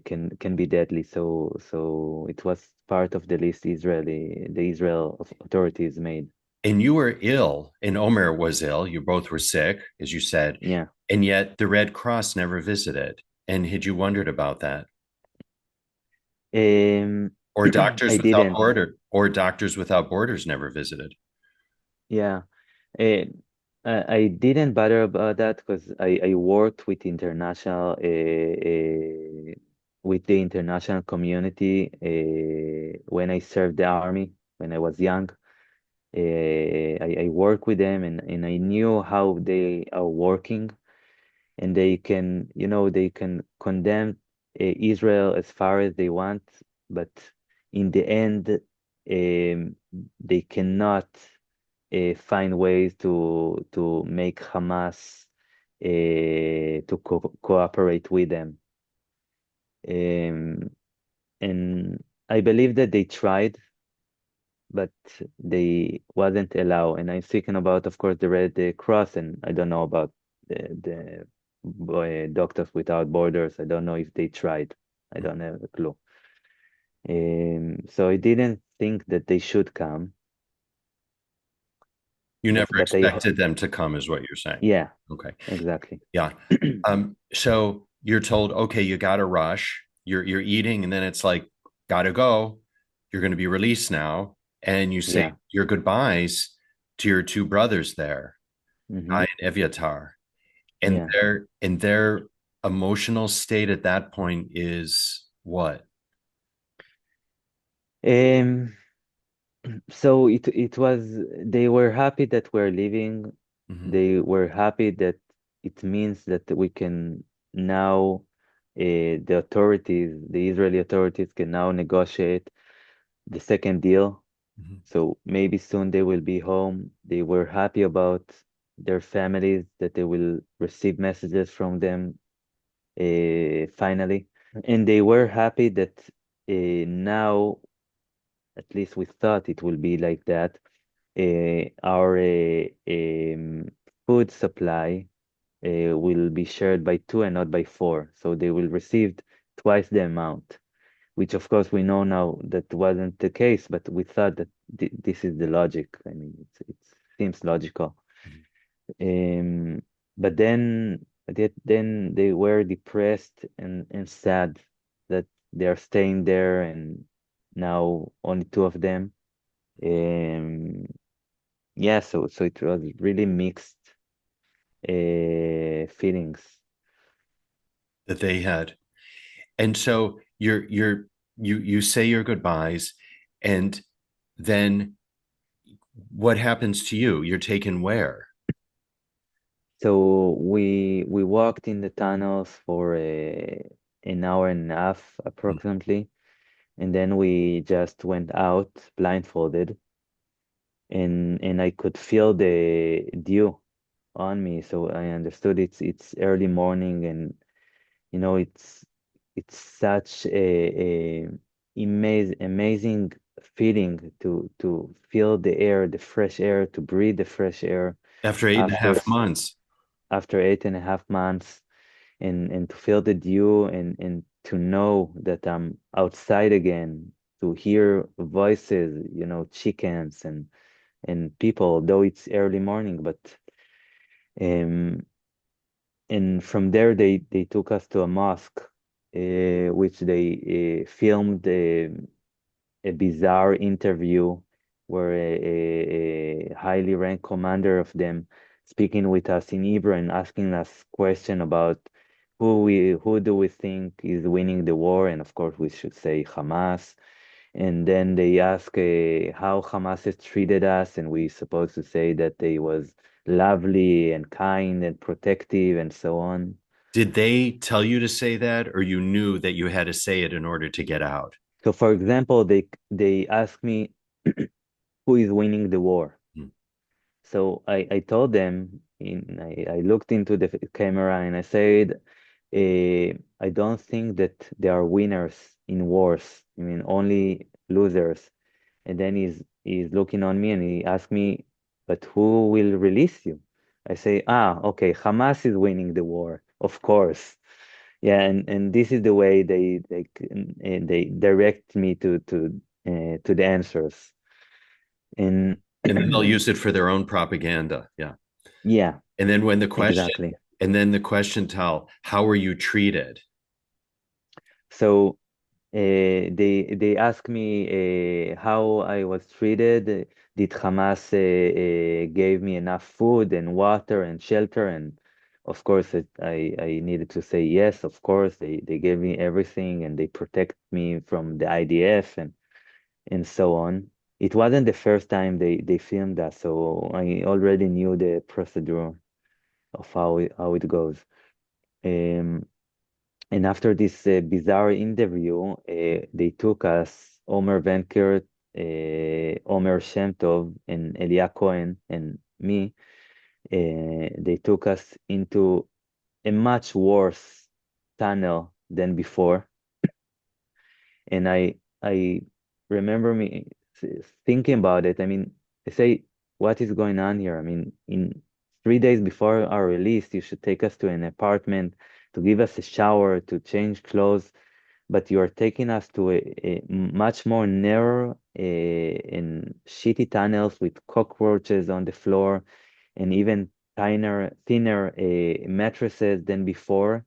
can be deadly. So it was part of the list the Israel authorities made. And you were ill, and Omer was ill. You both were sick, as you said, Yeah. and yet the Red Cross never visited. And had you wondered about that? Um, Or Doctors I Without didn't. Border, or Doctors Without Borders never visited. Yeah. Uh, I didn't bother about that because I worked with the international community when I served the army when I was young. I worked with them, and I knew how they are working, and they can condemn Israel as far as they want, but in the end, they cannot find ways to make Hamas to cooperate with them. Um, and I believe that they tried, but they wasn't allowed. And I'm speaking about, of course, the Red Cross, and I don't know about the Doctors Without Borders. I don't know if they tried. I don't have a clue. So I didn't think that they should come, You but never I expected them to come, is what you're saying. yeah, Okay. exactly. Yeah. So you're told, okay, you got to rush. You're eating, and then it's like, gotta go. You're going to be released now, and you say Yeah. your goodbyes to your two brothers there, Mm-hmm. Guy and Eviatar, and Yeah. their emotional state at that point is what? Um, so it was they were happy that we're leaving. Mhm, They were happy that it means that we can now the Israeli authorities can now negotiate the second deal. mhm, So maybe soon they will be home. They were happy about their families, that they will receive messages from them finally. And they were happy that now, at least we thought it will be like that, our food supply will be shared by two and not by four. So they will receive twice the amount, which of course we know now that wasn't the case, but we thought that this is the logic. I mean, it seems logical. mhm. Um, but then they were depressed and sad that they are staying there, and now only two of them. Um, yeah, so it was really mixed feelings. That they had. And so you say your goodbyes, and then what happens to you? You're taken where? So we walked in the tunnels for an hour and a half approximately, and then we just went out blindfolded, and I could feel the dew on me. So I understood it's early morning, and it's such a amazing feeling to feel the air, the fresh air, to breathe the fresh air After eight and a after half months. after 8.5 months. and to feel the dew and to know that I'm outside again, to hear voices, chickens and people, though it's early morning, but um and from there they took us to a mosque, which they filmed a bizarre interview where a highly ranked commander of them speaking with us in Hebrew and asking us question about who do we think is winning the war, and of course we should say Hamas. And then they ask how Hamas has treated us, and we supposed to say that they was lovely and kind and protective and so on. Did they tell you to say that, or you knew that you had to say it in order to get out? So, for example, they ask me who is winning the war. Hmm. So I told them, I looked into the camera and I said, I don't think that there are winners in wars. I mean, only losers. And then he's looking on me and he asked me, but who will release you? I say, okay, Hamas is winning the war, of course. Yeah, and this is the way they direct me to the answers. And And then they'll use it for their own propaganda. Yeah. yeah, And then when the question, exactly. and then the question, Tal, how are you treated? So they asked me how I was treated. Did Hamas gave me enough food and water and shelter? And of course, I needed to say yes. Of course, they gave me everything and they protect me from the IDF and so on. It wasn't the first time they filmed that, so I already knew the procedure of how it goes. Um, and after this bizarre interview, they took us, Omer Venkert, Omer Shem Tov, and Elia Cohen, and me. They took us into a much worse tunnel than before. And I remember me thinking about it. I mean, I say, what is going on here? I mean, in 3 days before our release, you should take us to an apartment to give us a shower, to change clothes, but you are taking us to a much more narrow and shitty tunnels with cockroaches on the floor and even thinner mattresses than before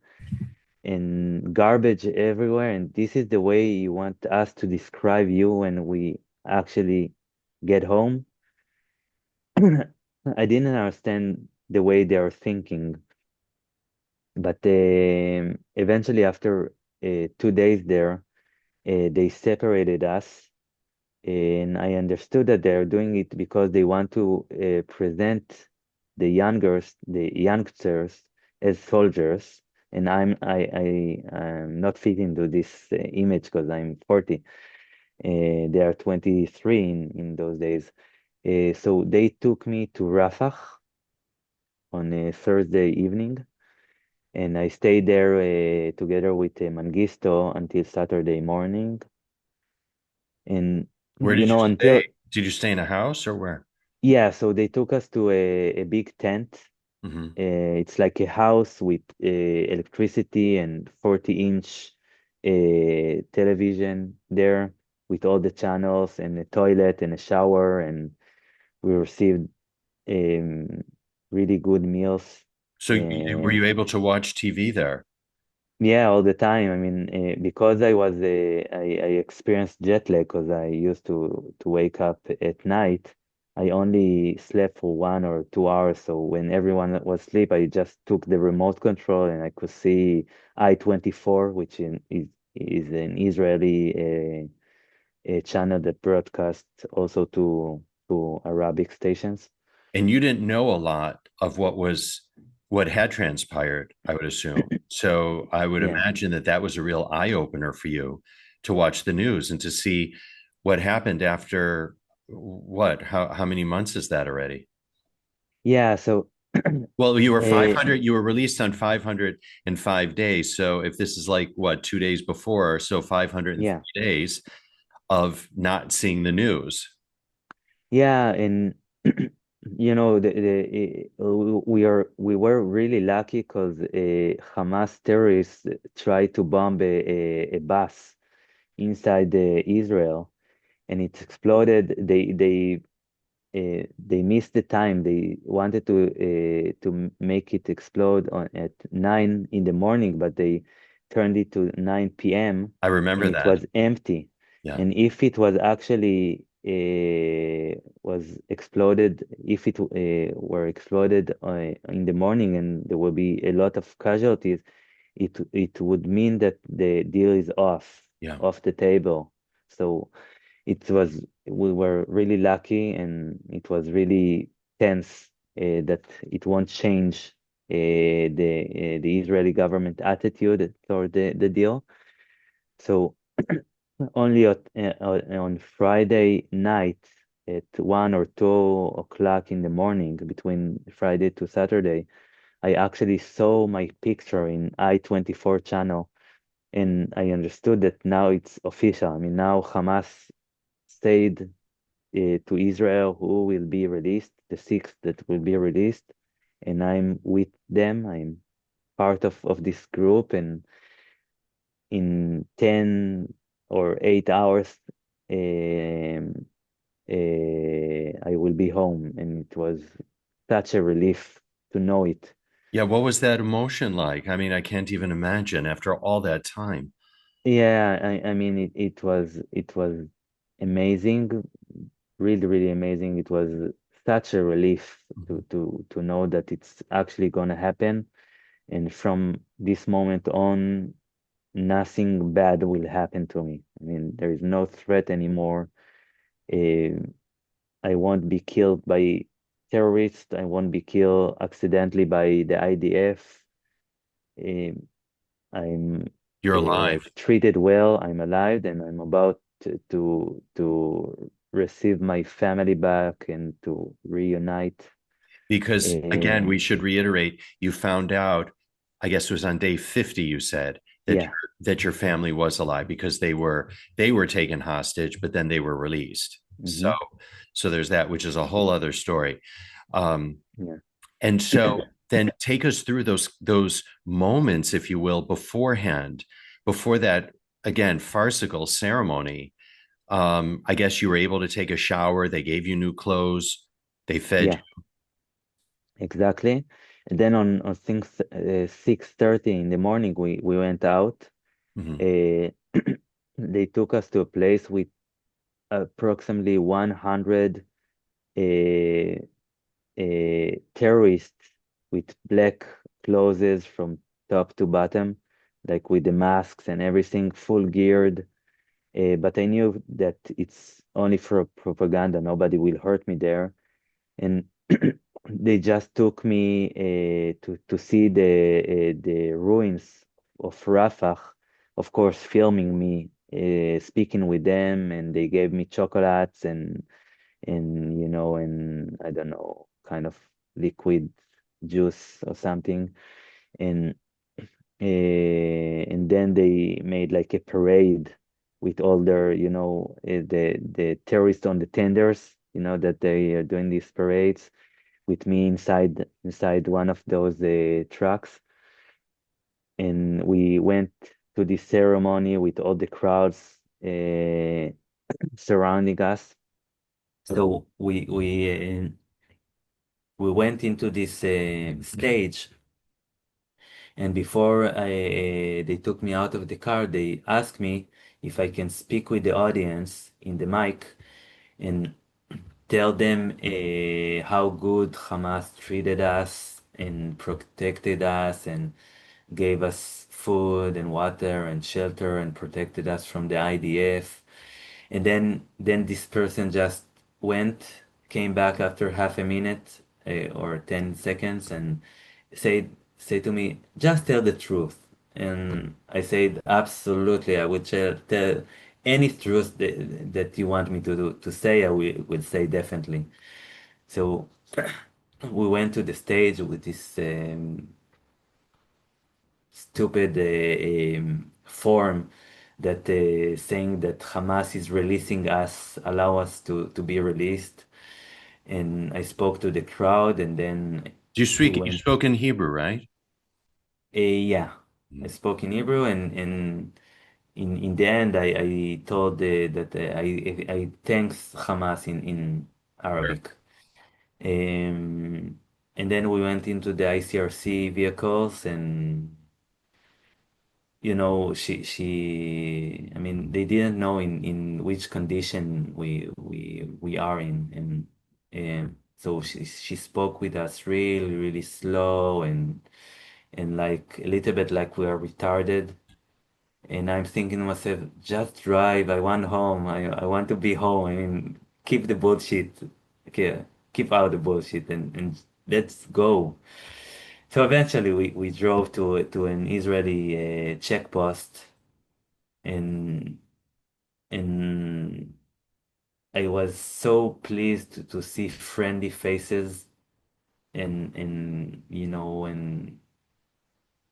and garbage everywhere. And this is the way you want us to describe you when we actually get home. I didn't understand the way they are thinking, but eventually, after 2 days there, they separated us, and I understood that they're doing it because they want to present the youngsters as soldiers, and I'm not fit into this image because I'm 40. They are 23 in those days. So they took me to Rafah on a Thursday evening, and I stayed there together with Mangisto until Saturday morning. And Where did you until stay? Did you stay in a house or where? yeah, so they took us to a big tent. Hmm. It's like a house with electricity and 40-inch television there with all the channels and a toilet and a shower. And we received um, really good meals. So were Uh, you able to watch TV there? Yeah, all the time. I mean, because I experienced jet lag because I used to wake up at night. I only slept for 1 or 2 hours. So when everyone was asleep, I just took the remote control and I could see I-24, which is an Israeli a channel that broadcasts also to Arabic stations. And you didn't know a lot of what had transpired, I would assume. So I would Yeah. imagine that that was a real eye opener for you to watch the news and to see what happened after what? How many months is that already? Yeah. So, Well, you were uh, 500, you were released on 505 days. So if this is like what, 2 days before, so yeah. 503 days of not seeing the news. Yeah. And we were really lucky because Hamas terrorists tried to bomb a bus inside Israel, and it exploded. They missed the time. They wanted to make it explode at 9 in the morning, but they turned it to 9 p.m. I and remember it that. was empty. Yeah. And if it was actually was exploded, if it were exploded in the morning and there will be a lot of casualties, it would mean that the deal is Yeah. off the table. So it was we were really lucky and it was really tense that it won't change the Israeli government attitude toward the deal. So only on Friday night at 1 or 2 o'clock in the morning, between Friday to Saturday, I actually saw my picture in I-24 channel, and I understood that now it's official. I mean, now Hamas said to Israel who will be released, the six that will be released, and I'm with them. I'm part of this group, and in 10 or 8 hours, um, I will be home, and it was such a relief to know it. Yeah. What was that emotion like? I mean, I can't even imagine after all that time. Yeah, I mean it was amazing, really, really amazing. It was such a relief Mhm. to know that it's actually gonna happen. And from this moment on, nothing bad will happen to me. I mean, there is no threat anymore. Uh, I won't be killed by terrorists. I won't be killed accidentally by the IDF. I'm You're alive like treated well. I'm alive, and I'm about to receive my family back and to reunite. because, again, Uh, we should reiterate, you found out, I guess it was on day 50, you said yeah. that your family was alive because they were taken hostage, but then they were released. So Hmm. there's that, which is a whole other story. Um, Yeah. And so then take us through those moments, if you will, beforehand, before that, again, farcical ceremony. I guess you were able to take a shower. They gave you new clothes. They fed Yeah, exactly. And then on things 6:30 in the morning, we went out. you. Mhm. Uh, they took us to a place with approximately 100 uh, terrorists with black clothes from top to bottom, like with the masks and everything, full geared. But I knew that it's only for propaganda. Nobody will hurt me there. And they just took me to see the ruins of Rafah, of course, filming me speaking with them, and they gave me chocolates and I don't know, kind of liquid juice or something, and and then they made like a parade with all their, the terrorists on the tenders, that they are doing these parades with me inside one of those trucks, and we went to this ceremony with all the crowds surrounding us. So we went into this stage, and before they took me out of the car, they asked me if I can speak with the audience in the mic and tell them how good Hamas treated us and protected us and gave us food and water and shelter and protected us from the IDF. And then this person just went, came back after half a minute or 10 seconds and say to me, just tell the truth. And I said, absolutely, I would tell any truth that you want me to say, I would say definitely. So we went to the stage with this stupid form that saying that Hamas is releasing us, allow us to be released. and I spoke to the crowd, and then Do you we speak? You went. spoke in Hebrew, right? Yeah, I Mm. spoke in Hebrew, and in the end, I told that I thanks Hamas in Sure. Arabic. And then we went into the ICRC vehicles, and I mean, they didn't know in which condition we are in, and so she spoke with us really, really slow, and like a little bit like we are retarded. And I'm thinking to myself, just drive. I want home. I want to be home. I mean, keep the bullshit. Okay, keep out the bullshit, and let's go. So eventually we drove to an Israeli check post, and and I was so pleased to see friendly faces, and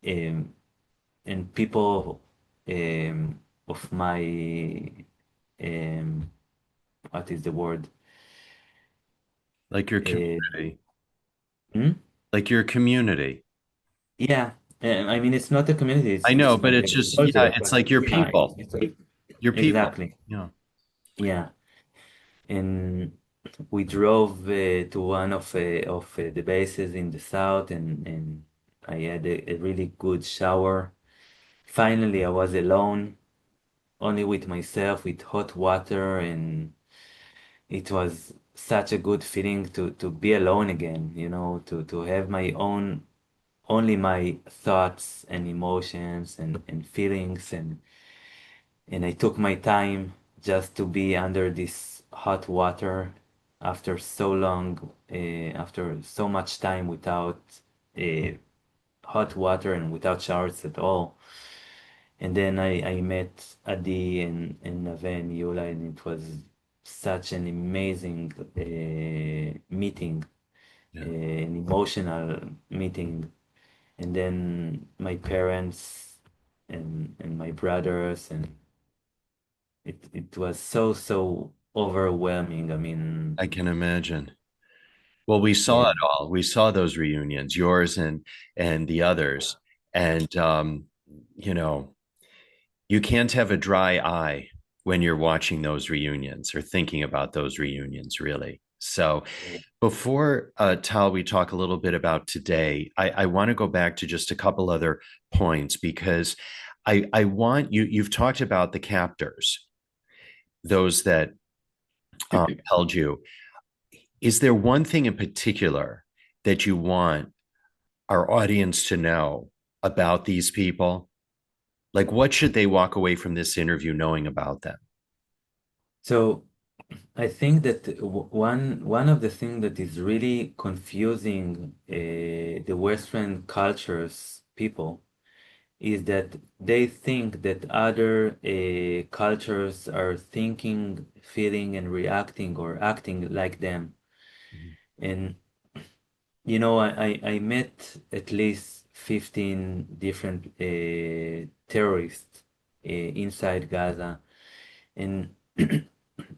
um, and people of my um, what is the word? Like your Uh, community, hmm? like your community. Yeah, I mean it's not a community; I know, it's but like it's a just, yeah, culture. it's But like your yeah, people, your people. exactly. Yeah. Yeah, and we drove to one of the bases in the south, and I had a really good shower. Finally, I was alone, only with myself, with hot water, and it was such a good feeling to be alone again, to have my own, only my thoughts and emotions and feelings, and I took my time just to be under this hot water after so long, after so much time without uh, hot water and without showers at all. And then I met Adi and Nave and Yula, and it was such an amazing meeting, Yeah. an emotional meeting. And then my parents and my brothers, and it was so overwhelming. I mean, I can imagine. Well, we saw yeah. it all. We saw those reunions, yours and the others. And you know, you can't have a dry eye when you're watching those reunions or thinking about those reunions, really. So before Tal, we talk a little bit about today, I want to go back to just a couple other points because I want you, you've talked about the captors, those that held you. Is there one thing in particular that you want our audience to know about these people? Like, what should they walk away from this interview knowing about them? So I think that one of the things that is really confusing the Western cultures people is that they think that other cultures are thinking, feeling, and reacting or acting like them. And I met at least 15 different terrorists inside Gaza, and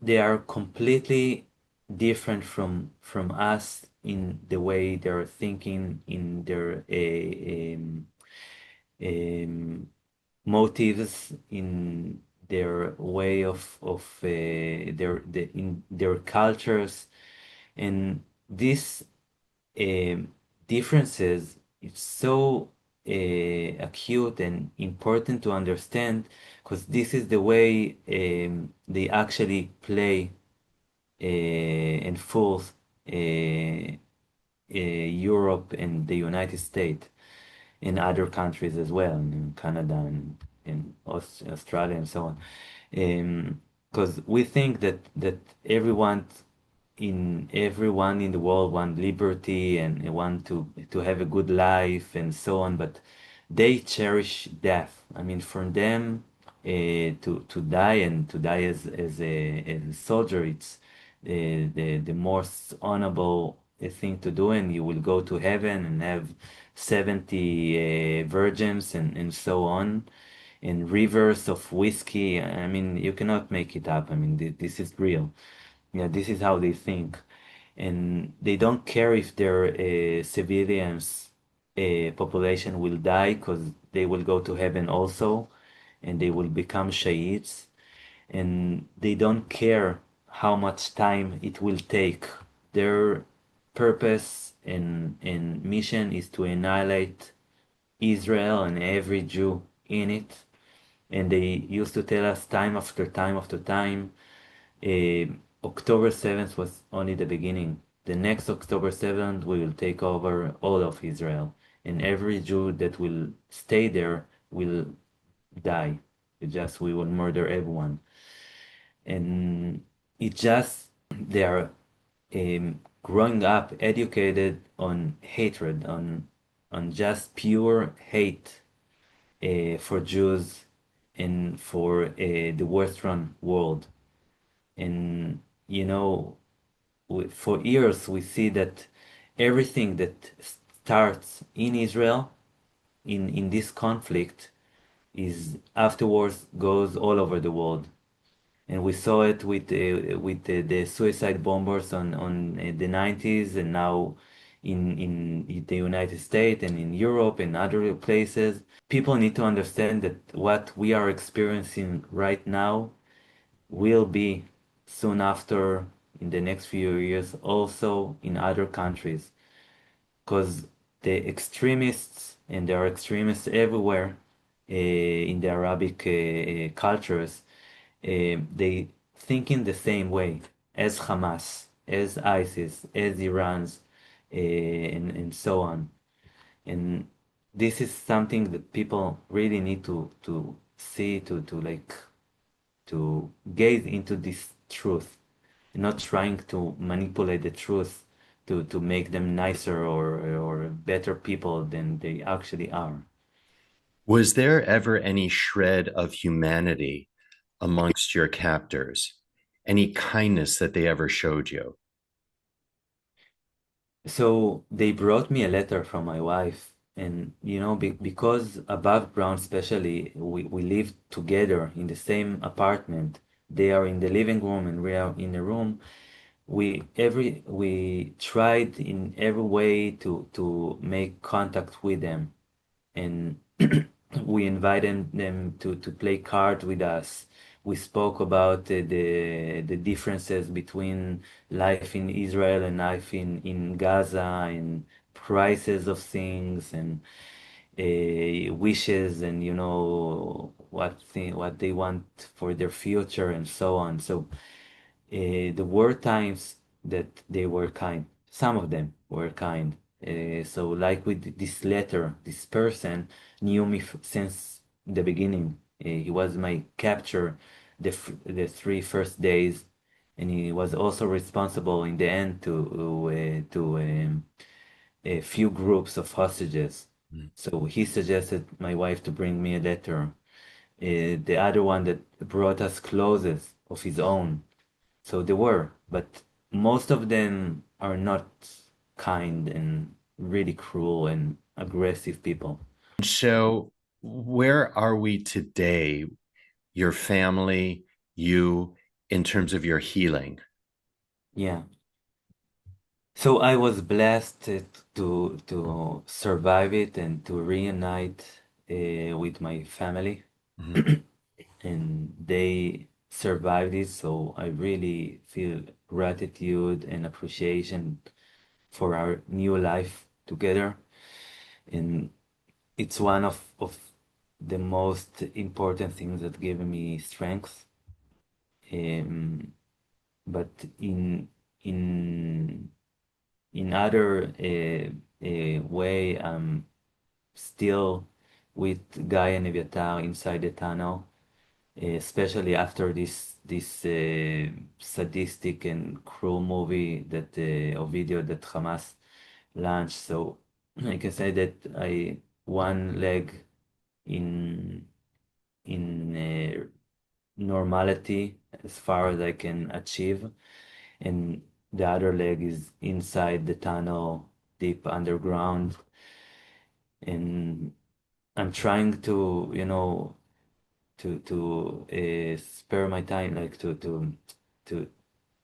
they are completely different from us in the way they're thinking, in their um, motives, in their way of in their cultures, and these differences, it's so acute and important to understand, because this is the way they actually play and forth Europe and the United States in other countries as well, in Canada and in Australia and so on. Because we think that everyone in the world want liberty and want to have a good life and so on, but they cherish death. I mean, for them, to die and to die as a soldier, it's the most honorable thing to do, and you will go to heaven and have 70 virgins and so on, and rivers of whiskey. I mean, you cannot make it up. I mean, this is real. Yeah, this is how they think. and they don't care if their civilians population will die because they will go to heaven also, and they will become shaheeds, and they don't care how much time it will take. Their purpose and mission is to annihilate Israel and every Jew in it. And they used to tell us time after time after time, uh, October 7th was only the beginning. The next October 7th, we will take over all of Israel. And every Jew that will stay there will die. We will murder everyone. And it just, they are growing up educated on hatred, on just pure hate for Jews and for the Western world. And you know, for years we see that everything that starts in Israel in this conflict is afterwards goes all over the world. And we saw it with the suicide bombers on the 90s, and now in the United States and in Europe and other places. People need to understand that what we are experiencing right now will be soon after, in the next few years, also in other countries, because the extremists, and there are extremists everywhere in the Arabic cultures, they think in the same way as Hamas, as ISIS, as Iran's, and so on. And this is something that people really need to see, to like to gaze into this truth, not trying to manipulate the truth to make them nicer or better people than they actually are. Was there ever any shred of humanity amongst your captors? Any kindness that they ever showed you? So they brought me a letter from my wife, and because above ground, especially, we live together in the same apartment. They are in the living room, and we are in the room. We tried in every way to make contact with them, and we invited them to play cards with us. We spoke about the differences between life in Israel and life in Gaza, and prices of things, and wishes, and what they want for their future, and so on. So there were times that they were kind. Some of them were kind. So, like with this letter, this person knew me since the beginning. He was my capture the 3 first days, and he was also responsible in the end to a few groups of hostages. Mm. So he suggested my wife to bring me a letter. The other one that brought us clothes of his own. So they were, but most of them are not kind and really cruel and aggressive people. So, where are we today, your family, you, in terms of your healing? Yeah. So I was blessed to survive it and to reunite with my family, Mhm. and they survived it. So I really feel gratitude and appreciation for our new life together. And it's one of the most important things that give me strength. Um, but in in other way, I'm still with Guy and Eviatar inside the tunnel, especially after this sadistic and cruel movie that or video that Hamas launched. So I can say that I one leg in in normality as far as I can achieve, and the other leg is inside the tunnel, deep underground, and I'm trying to, to spare my time, like to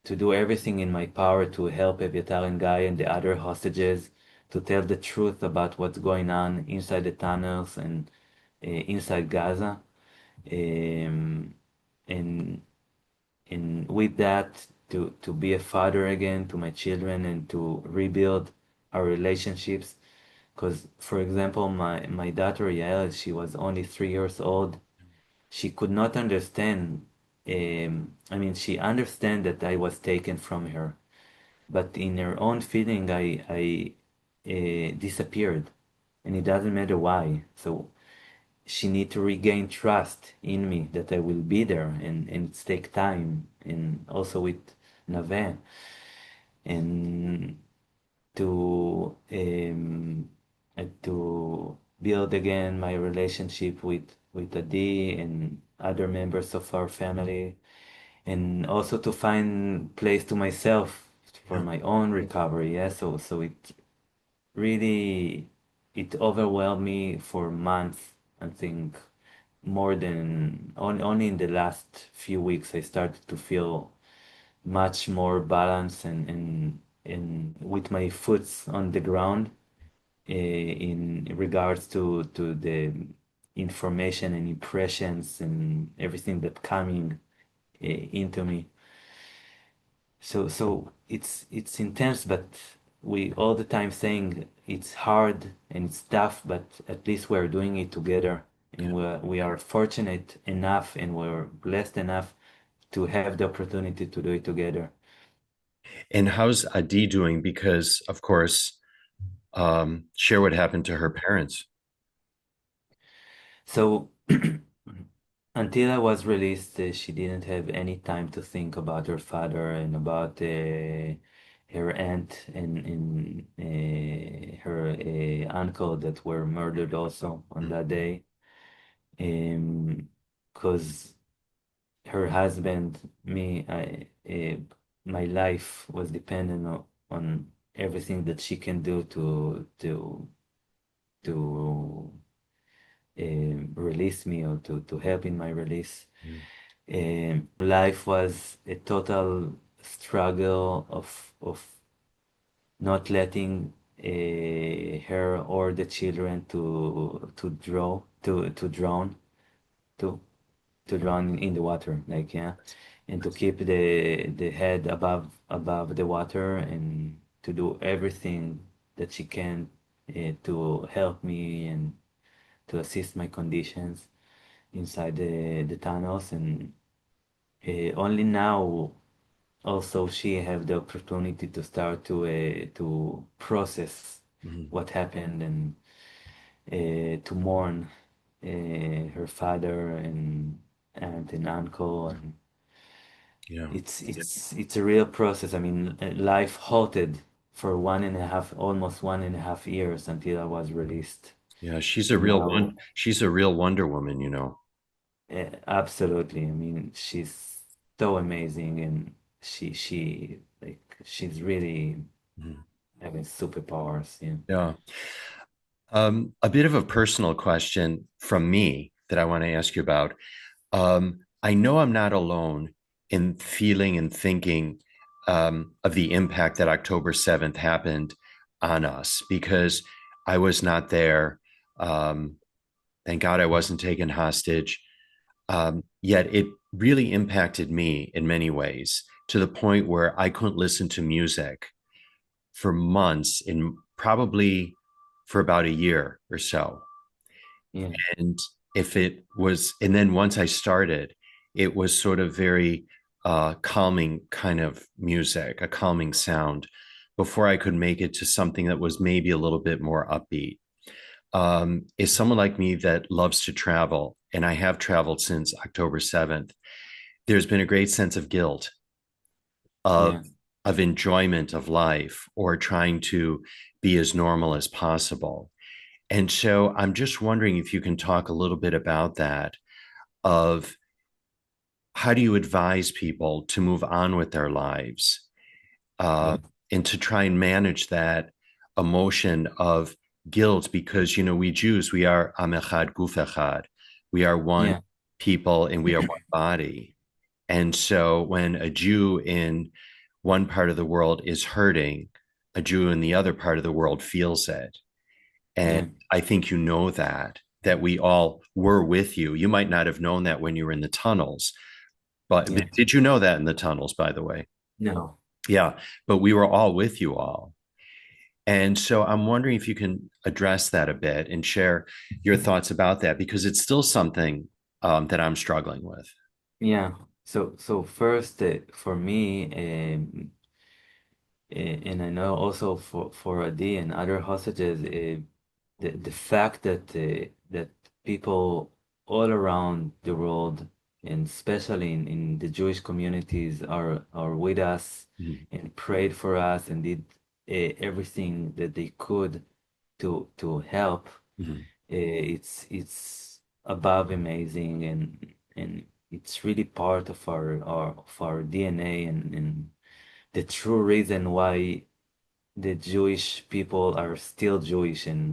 to do everything in my power to help Eviatar and Guy and the other hostages to tell the truth about what's going on inside the tunnels and inside Gaza. Um, and with that, to be a father again to my children and to rebuild our relationships. Because, for example, my daughter Yael, she was only 3 years old. She could not understand. I mean, she understand that I was taken from her, but in her own feeling, I disappeared, and it doesn't matter why. So she need to regain trust in me that I will be there, and it's take time, and also with Naveh, and to build again my relationship with Adi and other members of our family, and also to find place to myself for Yeah. my own recovery. Yeah, so it really it overwhelmed me for months. I think more than only in the last few weeks I started to feel much more balanced and with my foot on the ground in regards to the information and impressions and everything that coming into me. So it's intense, but we all the time saying it's hard and it's tough, but at least we're doing it together, and we are fortunate enough and we're blessed enough to have the opportunity to do it together. And how's Adi doing? Because, of course, share what happened to her parents. So until I was released, she didn't have any time to think about her father and about her aunt and her uncle that were murdered also on that day. Because her husband, me, my life was dependent on everything that she can do to release me or to help in my release. Mm. Life was a total struggle of not letting her or the children to drown to drown in the water, like, yeah, and to keep the head above the water and to do everything that she can to help me and to assist my conditions inside the tunnels. And only now also she have the opportunity to start to process Mhm. what happened and to mourn her father and aunt and uncle. And Yeah. it's a real process. I mean, life halted for 1.5, almost 1.5 years until I was released. Yeah. She's a And real now, one. She's a real Wonder Woman. absolutely. I mean, she's so amazing, and she's really Mhm. having superpowers. Yeah. Yeah. A bit of a personal question from me that I want to ask you about. I know I'm not alone in feeling and thinking of the impact that October 7th happened on us because I was not there. Um, thank God I wasn't taken hostage. Yet it really impacted me in many ways to the point where I couldn't listen to music for months, in probably for about a year or so. Yeah. And if it was, and then once I started, it was sort of very calming kind of music, a calming sound before I could make it to something that was maybe a little bit more upbeat. Is someone like me that loves to travel, and I have traveled since October 7th, there's been a great sense of guilt, of Yeah. enjoyment of life, or trying to be as normal as possible. And so I'm just wondering if you can talk a little bit about that, of how do you advise people to move on with their lives, uh, Yeah. and to try and manage that emotion of guilt, because we Jews, we are am echad guf echad, we are one Yeah. people and we are one body. And so when a Jew in one part of the world is hurting, a Jew in the other part of the world feels it. And Yeah, I think you know that we all were with you. You might not have known that when you were in the tunnels, but yeah. did you know that in the tunnels, by the way? No. Yeah, but we were all with you all. And so I'm wondering if you can address that a bit and share your thoughts about that, because it's still something that I'm struggling with. Yeah. So first, for me, and I know also for Adi and other hostages, the fact that people all around the world, and especially in the Jewish communities, are with us Mhm, and prayed for us and did everything that they could to help. mhm. It's above amazing, and it's really part of our DNA, and the true reason why the Jewish people are still Jewish, Yeah. and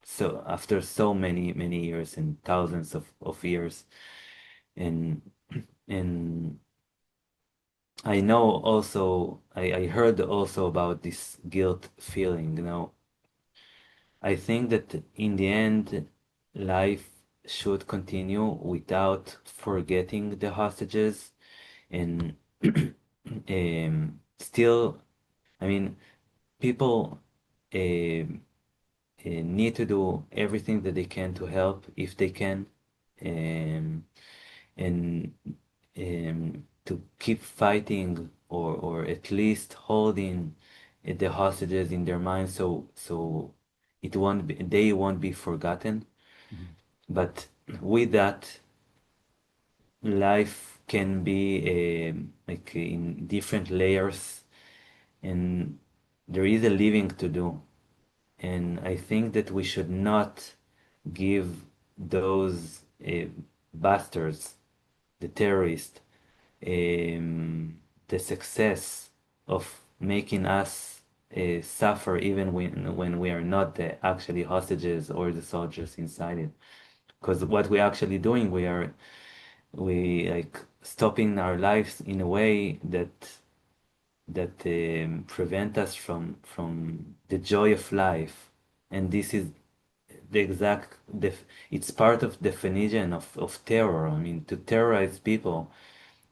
so after so many years and thousands of years. And and I know also, I heard also about this guilt feeling, I think that in the end, life should continue without forgetting the hostages, and still, I mean, people need to do everything that they can to help if they can, um, and to keep fighting, or at least holding the hostages in their minds, so they won't be forgotten. Mhm. But with that, life can be like in different layers, and there is a living to do. And I think that we should not give those bastards, the terrorists, the success of making us suffer even when we are not the actually hostages or the soldiers inside it. Because what we're actually doing, we like stopping our lives in a way that prevent us from the joy of life. And this is the exact it's part of definition of terror. I mean, to terrorize people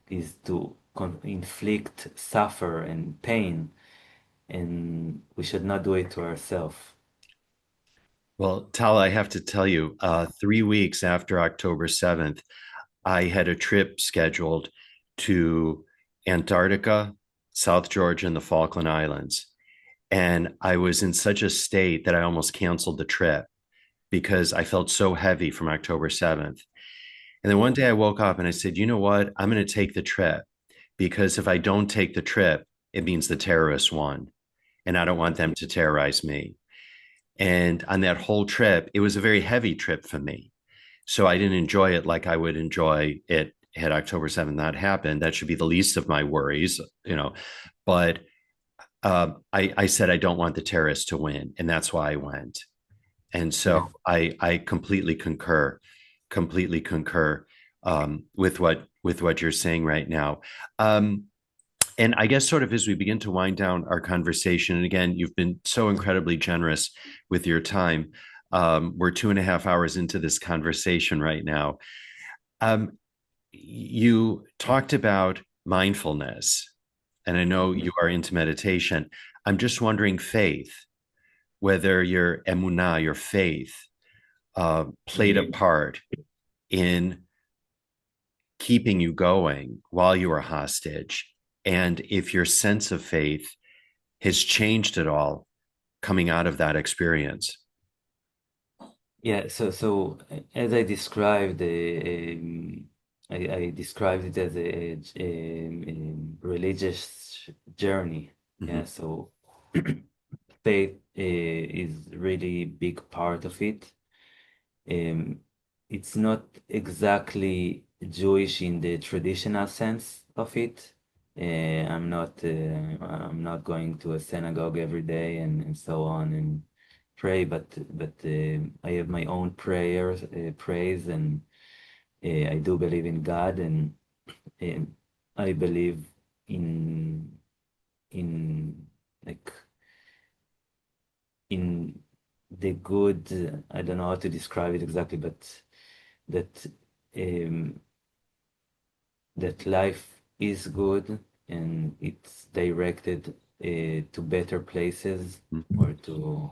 is to inflict suffer and pain, and we should not do it to ourselves. Well, Tal, I have to tell you, 3 weeks after October 7th, I had a trip scheduled to Antarctica, South Georgia, and the Falkland Islands. And I was in such a state that I almost canceled the trip because I felt so heavy from October 7th. And then one day I woke up and I said, you know what? I'm going to take the trip, because if I don't take the trip, it means the terrorists won. And I don't want them to terrorize me. And on that whole trip, it was a very heavy trip for me. So I didn't enjoy it like I would enjoy it had October 7th not happened. That should be the least of my worries. But I said I don't want the terrorists to win, and that's why I went. And so Yeah. I completely concur with what you're saying right now. And I guess sort of as we begin to wind down our conversation, and again, you've been so incredibly generous with your time. We're 2.5 hours into this conversation right now. Um, you talked about mindfulness, and I know Mhm. you are into meditation. I'm just wondering, faith, whether your emunah, your faith, played a Mhm. part in keeping you going while you were hostage, and if your sense of faith has changed at all coming out of that experience. Yeah, so as I described, I described it as a religious journey. Mhm, Yeah, so faith is really big part of it. Um, it's not exactly Jewish in the traditional sense of it. I'm not going to a synagogue every day and so on and pray, but I have my own prayers, praise, and I do believe in God, and I believe in in like in the good, I don't know how to describe it exactly, but that um, that life is good and it's directed to better places or to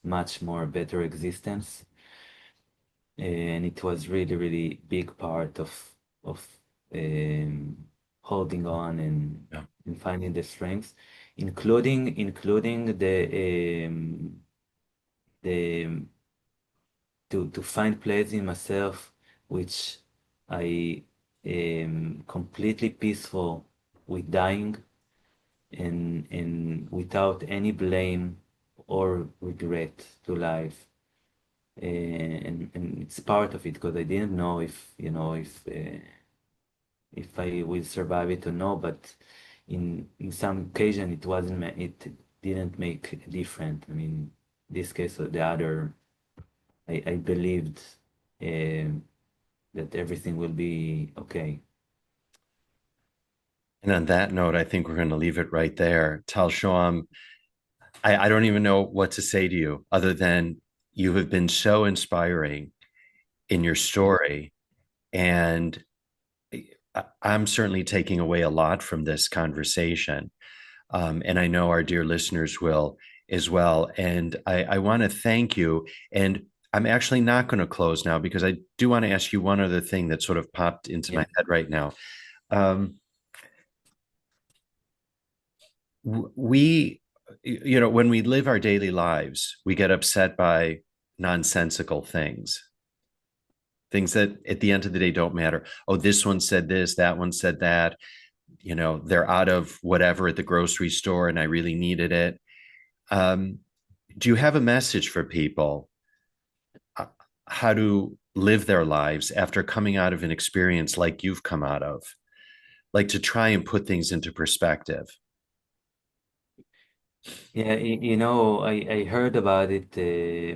much more better existence. And it was really, really big part of um, holding on Yeah. and finding the strength, including the to find place in myself, which I am completely peaceful with dying and without any blame or regret to life. And it's part of it because I didn't know if if I will survive it or no, but in some occasion it didn't make a difference. I mean, this case or the other, I believed um that everything will be okay. And on that note, I think we're going to leave it right there. Tal Shoham, I don't even know what to say to you other than you have been so inspiring in your story. And I'm certainly taking away a lot from this conversation. And I know our dear listeners will as well. And I want to thank you. And I'm actually not going to close now because I do want to ask you one other thing that sort of popped into my Yeah. head right now. Um, we, when we live our daily lives, we get upset by nonsensical things that at the end of the day don't matter. Oh, this one said this, that one said that. They're out of whatever at the grocery store and I really needed it. Um, do you have a message for people uh, how to live their lives after coming out of an experience like you've come out of, like to try and put things into perspective? Yeah, I heard about it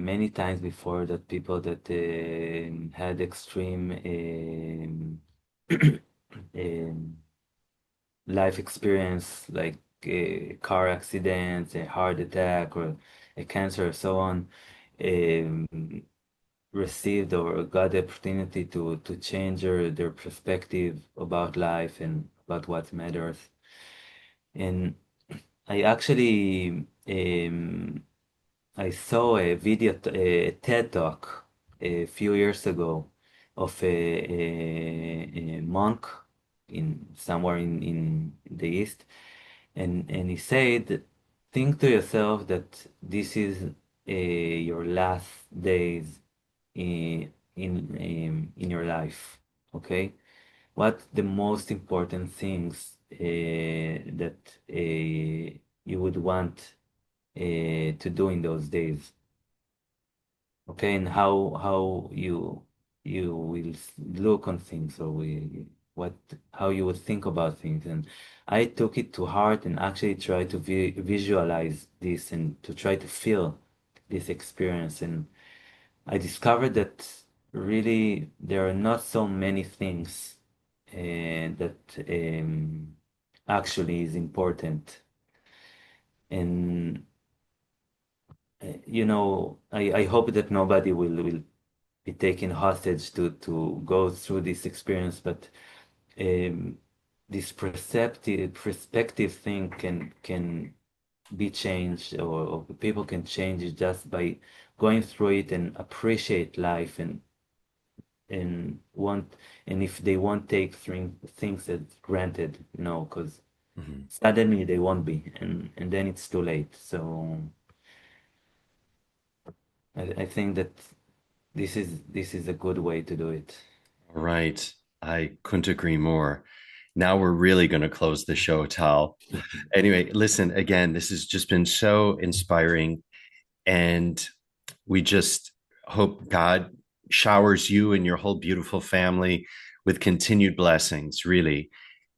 many times before that people that had extreme um, life experience like a car accidents, a heart attack, or a cancer, or so on, um, received or got the opportunity to change their perspective about life and about what matters. And I actually I saw a video, a TED talk a few years ago of a monk in somewhere in the East, and he said, think to yourself that this is your last days in your life, okay? What the most important things that you would want to do in those days, okay, and how you will look on things, or what how you would think about things. And I took it to heart and actually tried to visualize this and to try to feel this experience. And I discovered that really there are not so many things that actually is important. And I hope that nobody will be taken hostage to go through this experience, but um, this perspective thing can be changed, or people can change it just by going through it and appreciate life and want and if they won't take things as granted, because Mhm. suddenly they won't be, and then it's too late. So I think that this is a good way to do it. All right. I couldn't agree more. Now we're really going to close the show, Tal. Anyway, listen, again, this has just been so inspiring. And we just hope God showers you and your whole beautiful family with continued blessings, really.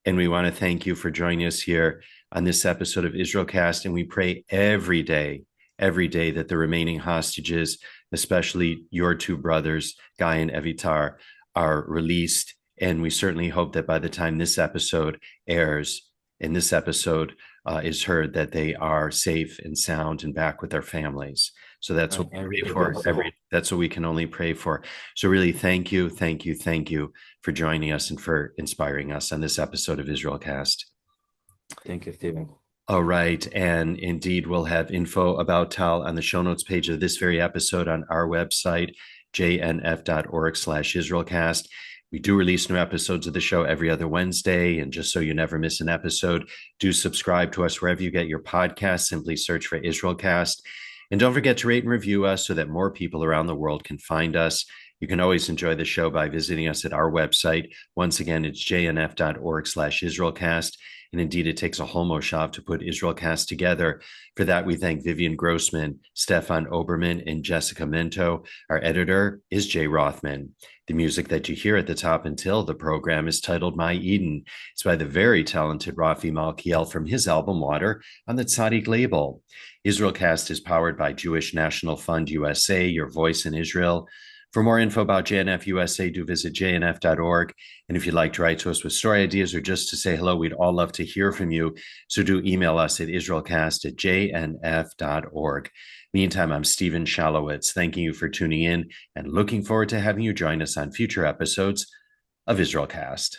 And we want to thank you for joining us here on this episode of IsraelCast. And we pray every day that the remaining hostages, especially your two brothers, Guy and Evitar, are released. And we certainly hope that by the time this episode airs, in this episode is heard, that they are safe and sound and back with their families. So that's what I we pray really for. hope so. That's what we can only pray for. So really, thank you for joining us and for inspiring us on this episode of IsraelCast. Thank you, Stephen. All right. And indeed, we'll have info about Tal on the show notes page of this very episode on our website, jnf.org/IsraelCast. We do release new episodes of the show every other Wednesday. And just so you never miss an episode, do subscribe to us wherever you get your podcasts. Simply search for IsraelCast. And don't forget to rate and review us so that more people around the world can find us. You can always enjoy the show by visiting us at our website. Once again, it's jnf.org/IsraelCast. And indeed, it takes a whole moshav to put IsraelCast together. For that, we thank Vivian Grossman, Stefan Oberman, and Jessica Mento. Our editor is Jay Rothman. The music that you hear at the top until the program is titled My Eden. It's by the very talented Rafi Malkiel from his album Water on the Tzaddik label. IsraelCast is powered by Jewish National Fund USA, your voice in Israel. For more info about JNF USA, do visit jnf.org. And if you'd like to write to us with story ideas or just to say hello, we'd all love to hear from you. So do email us at israelcast@jnf.org. Meantime, I'm Stephen Shalowitz, thanking you for tuning in and looking forward to having you join us on future episodes of IsraelCast.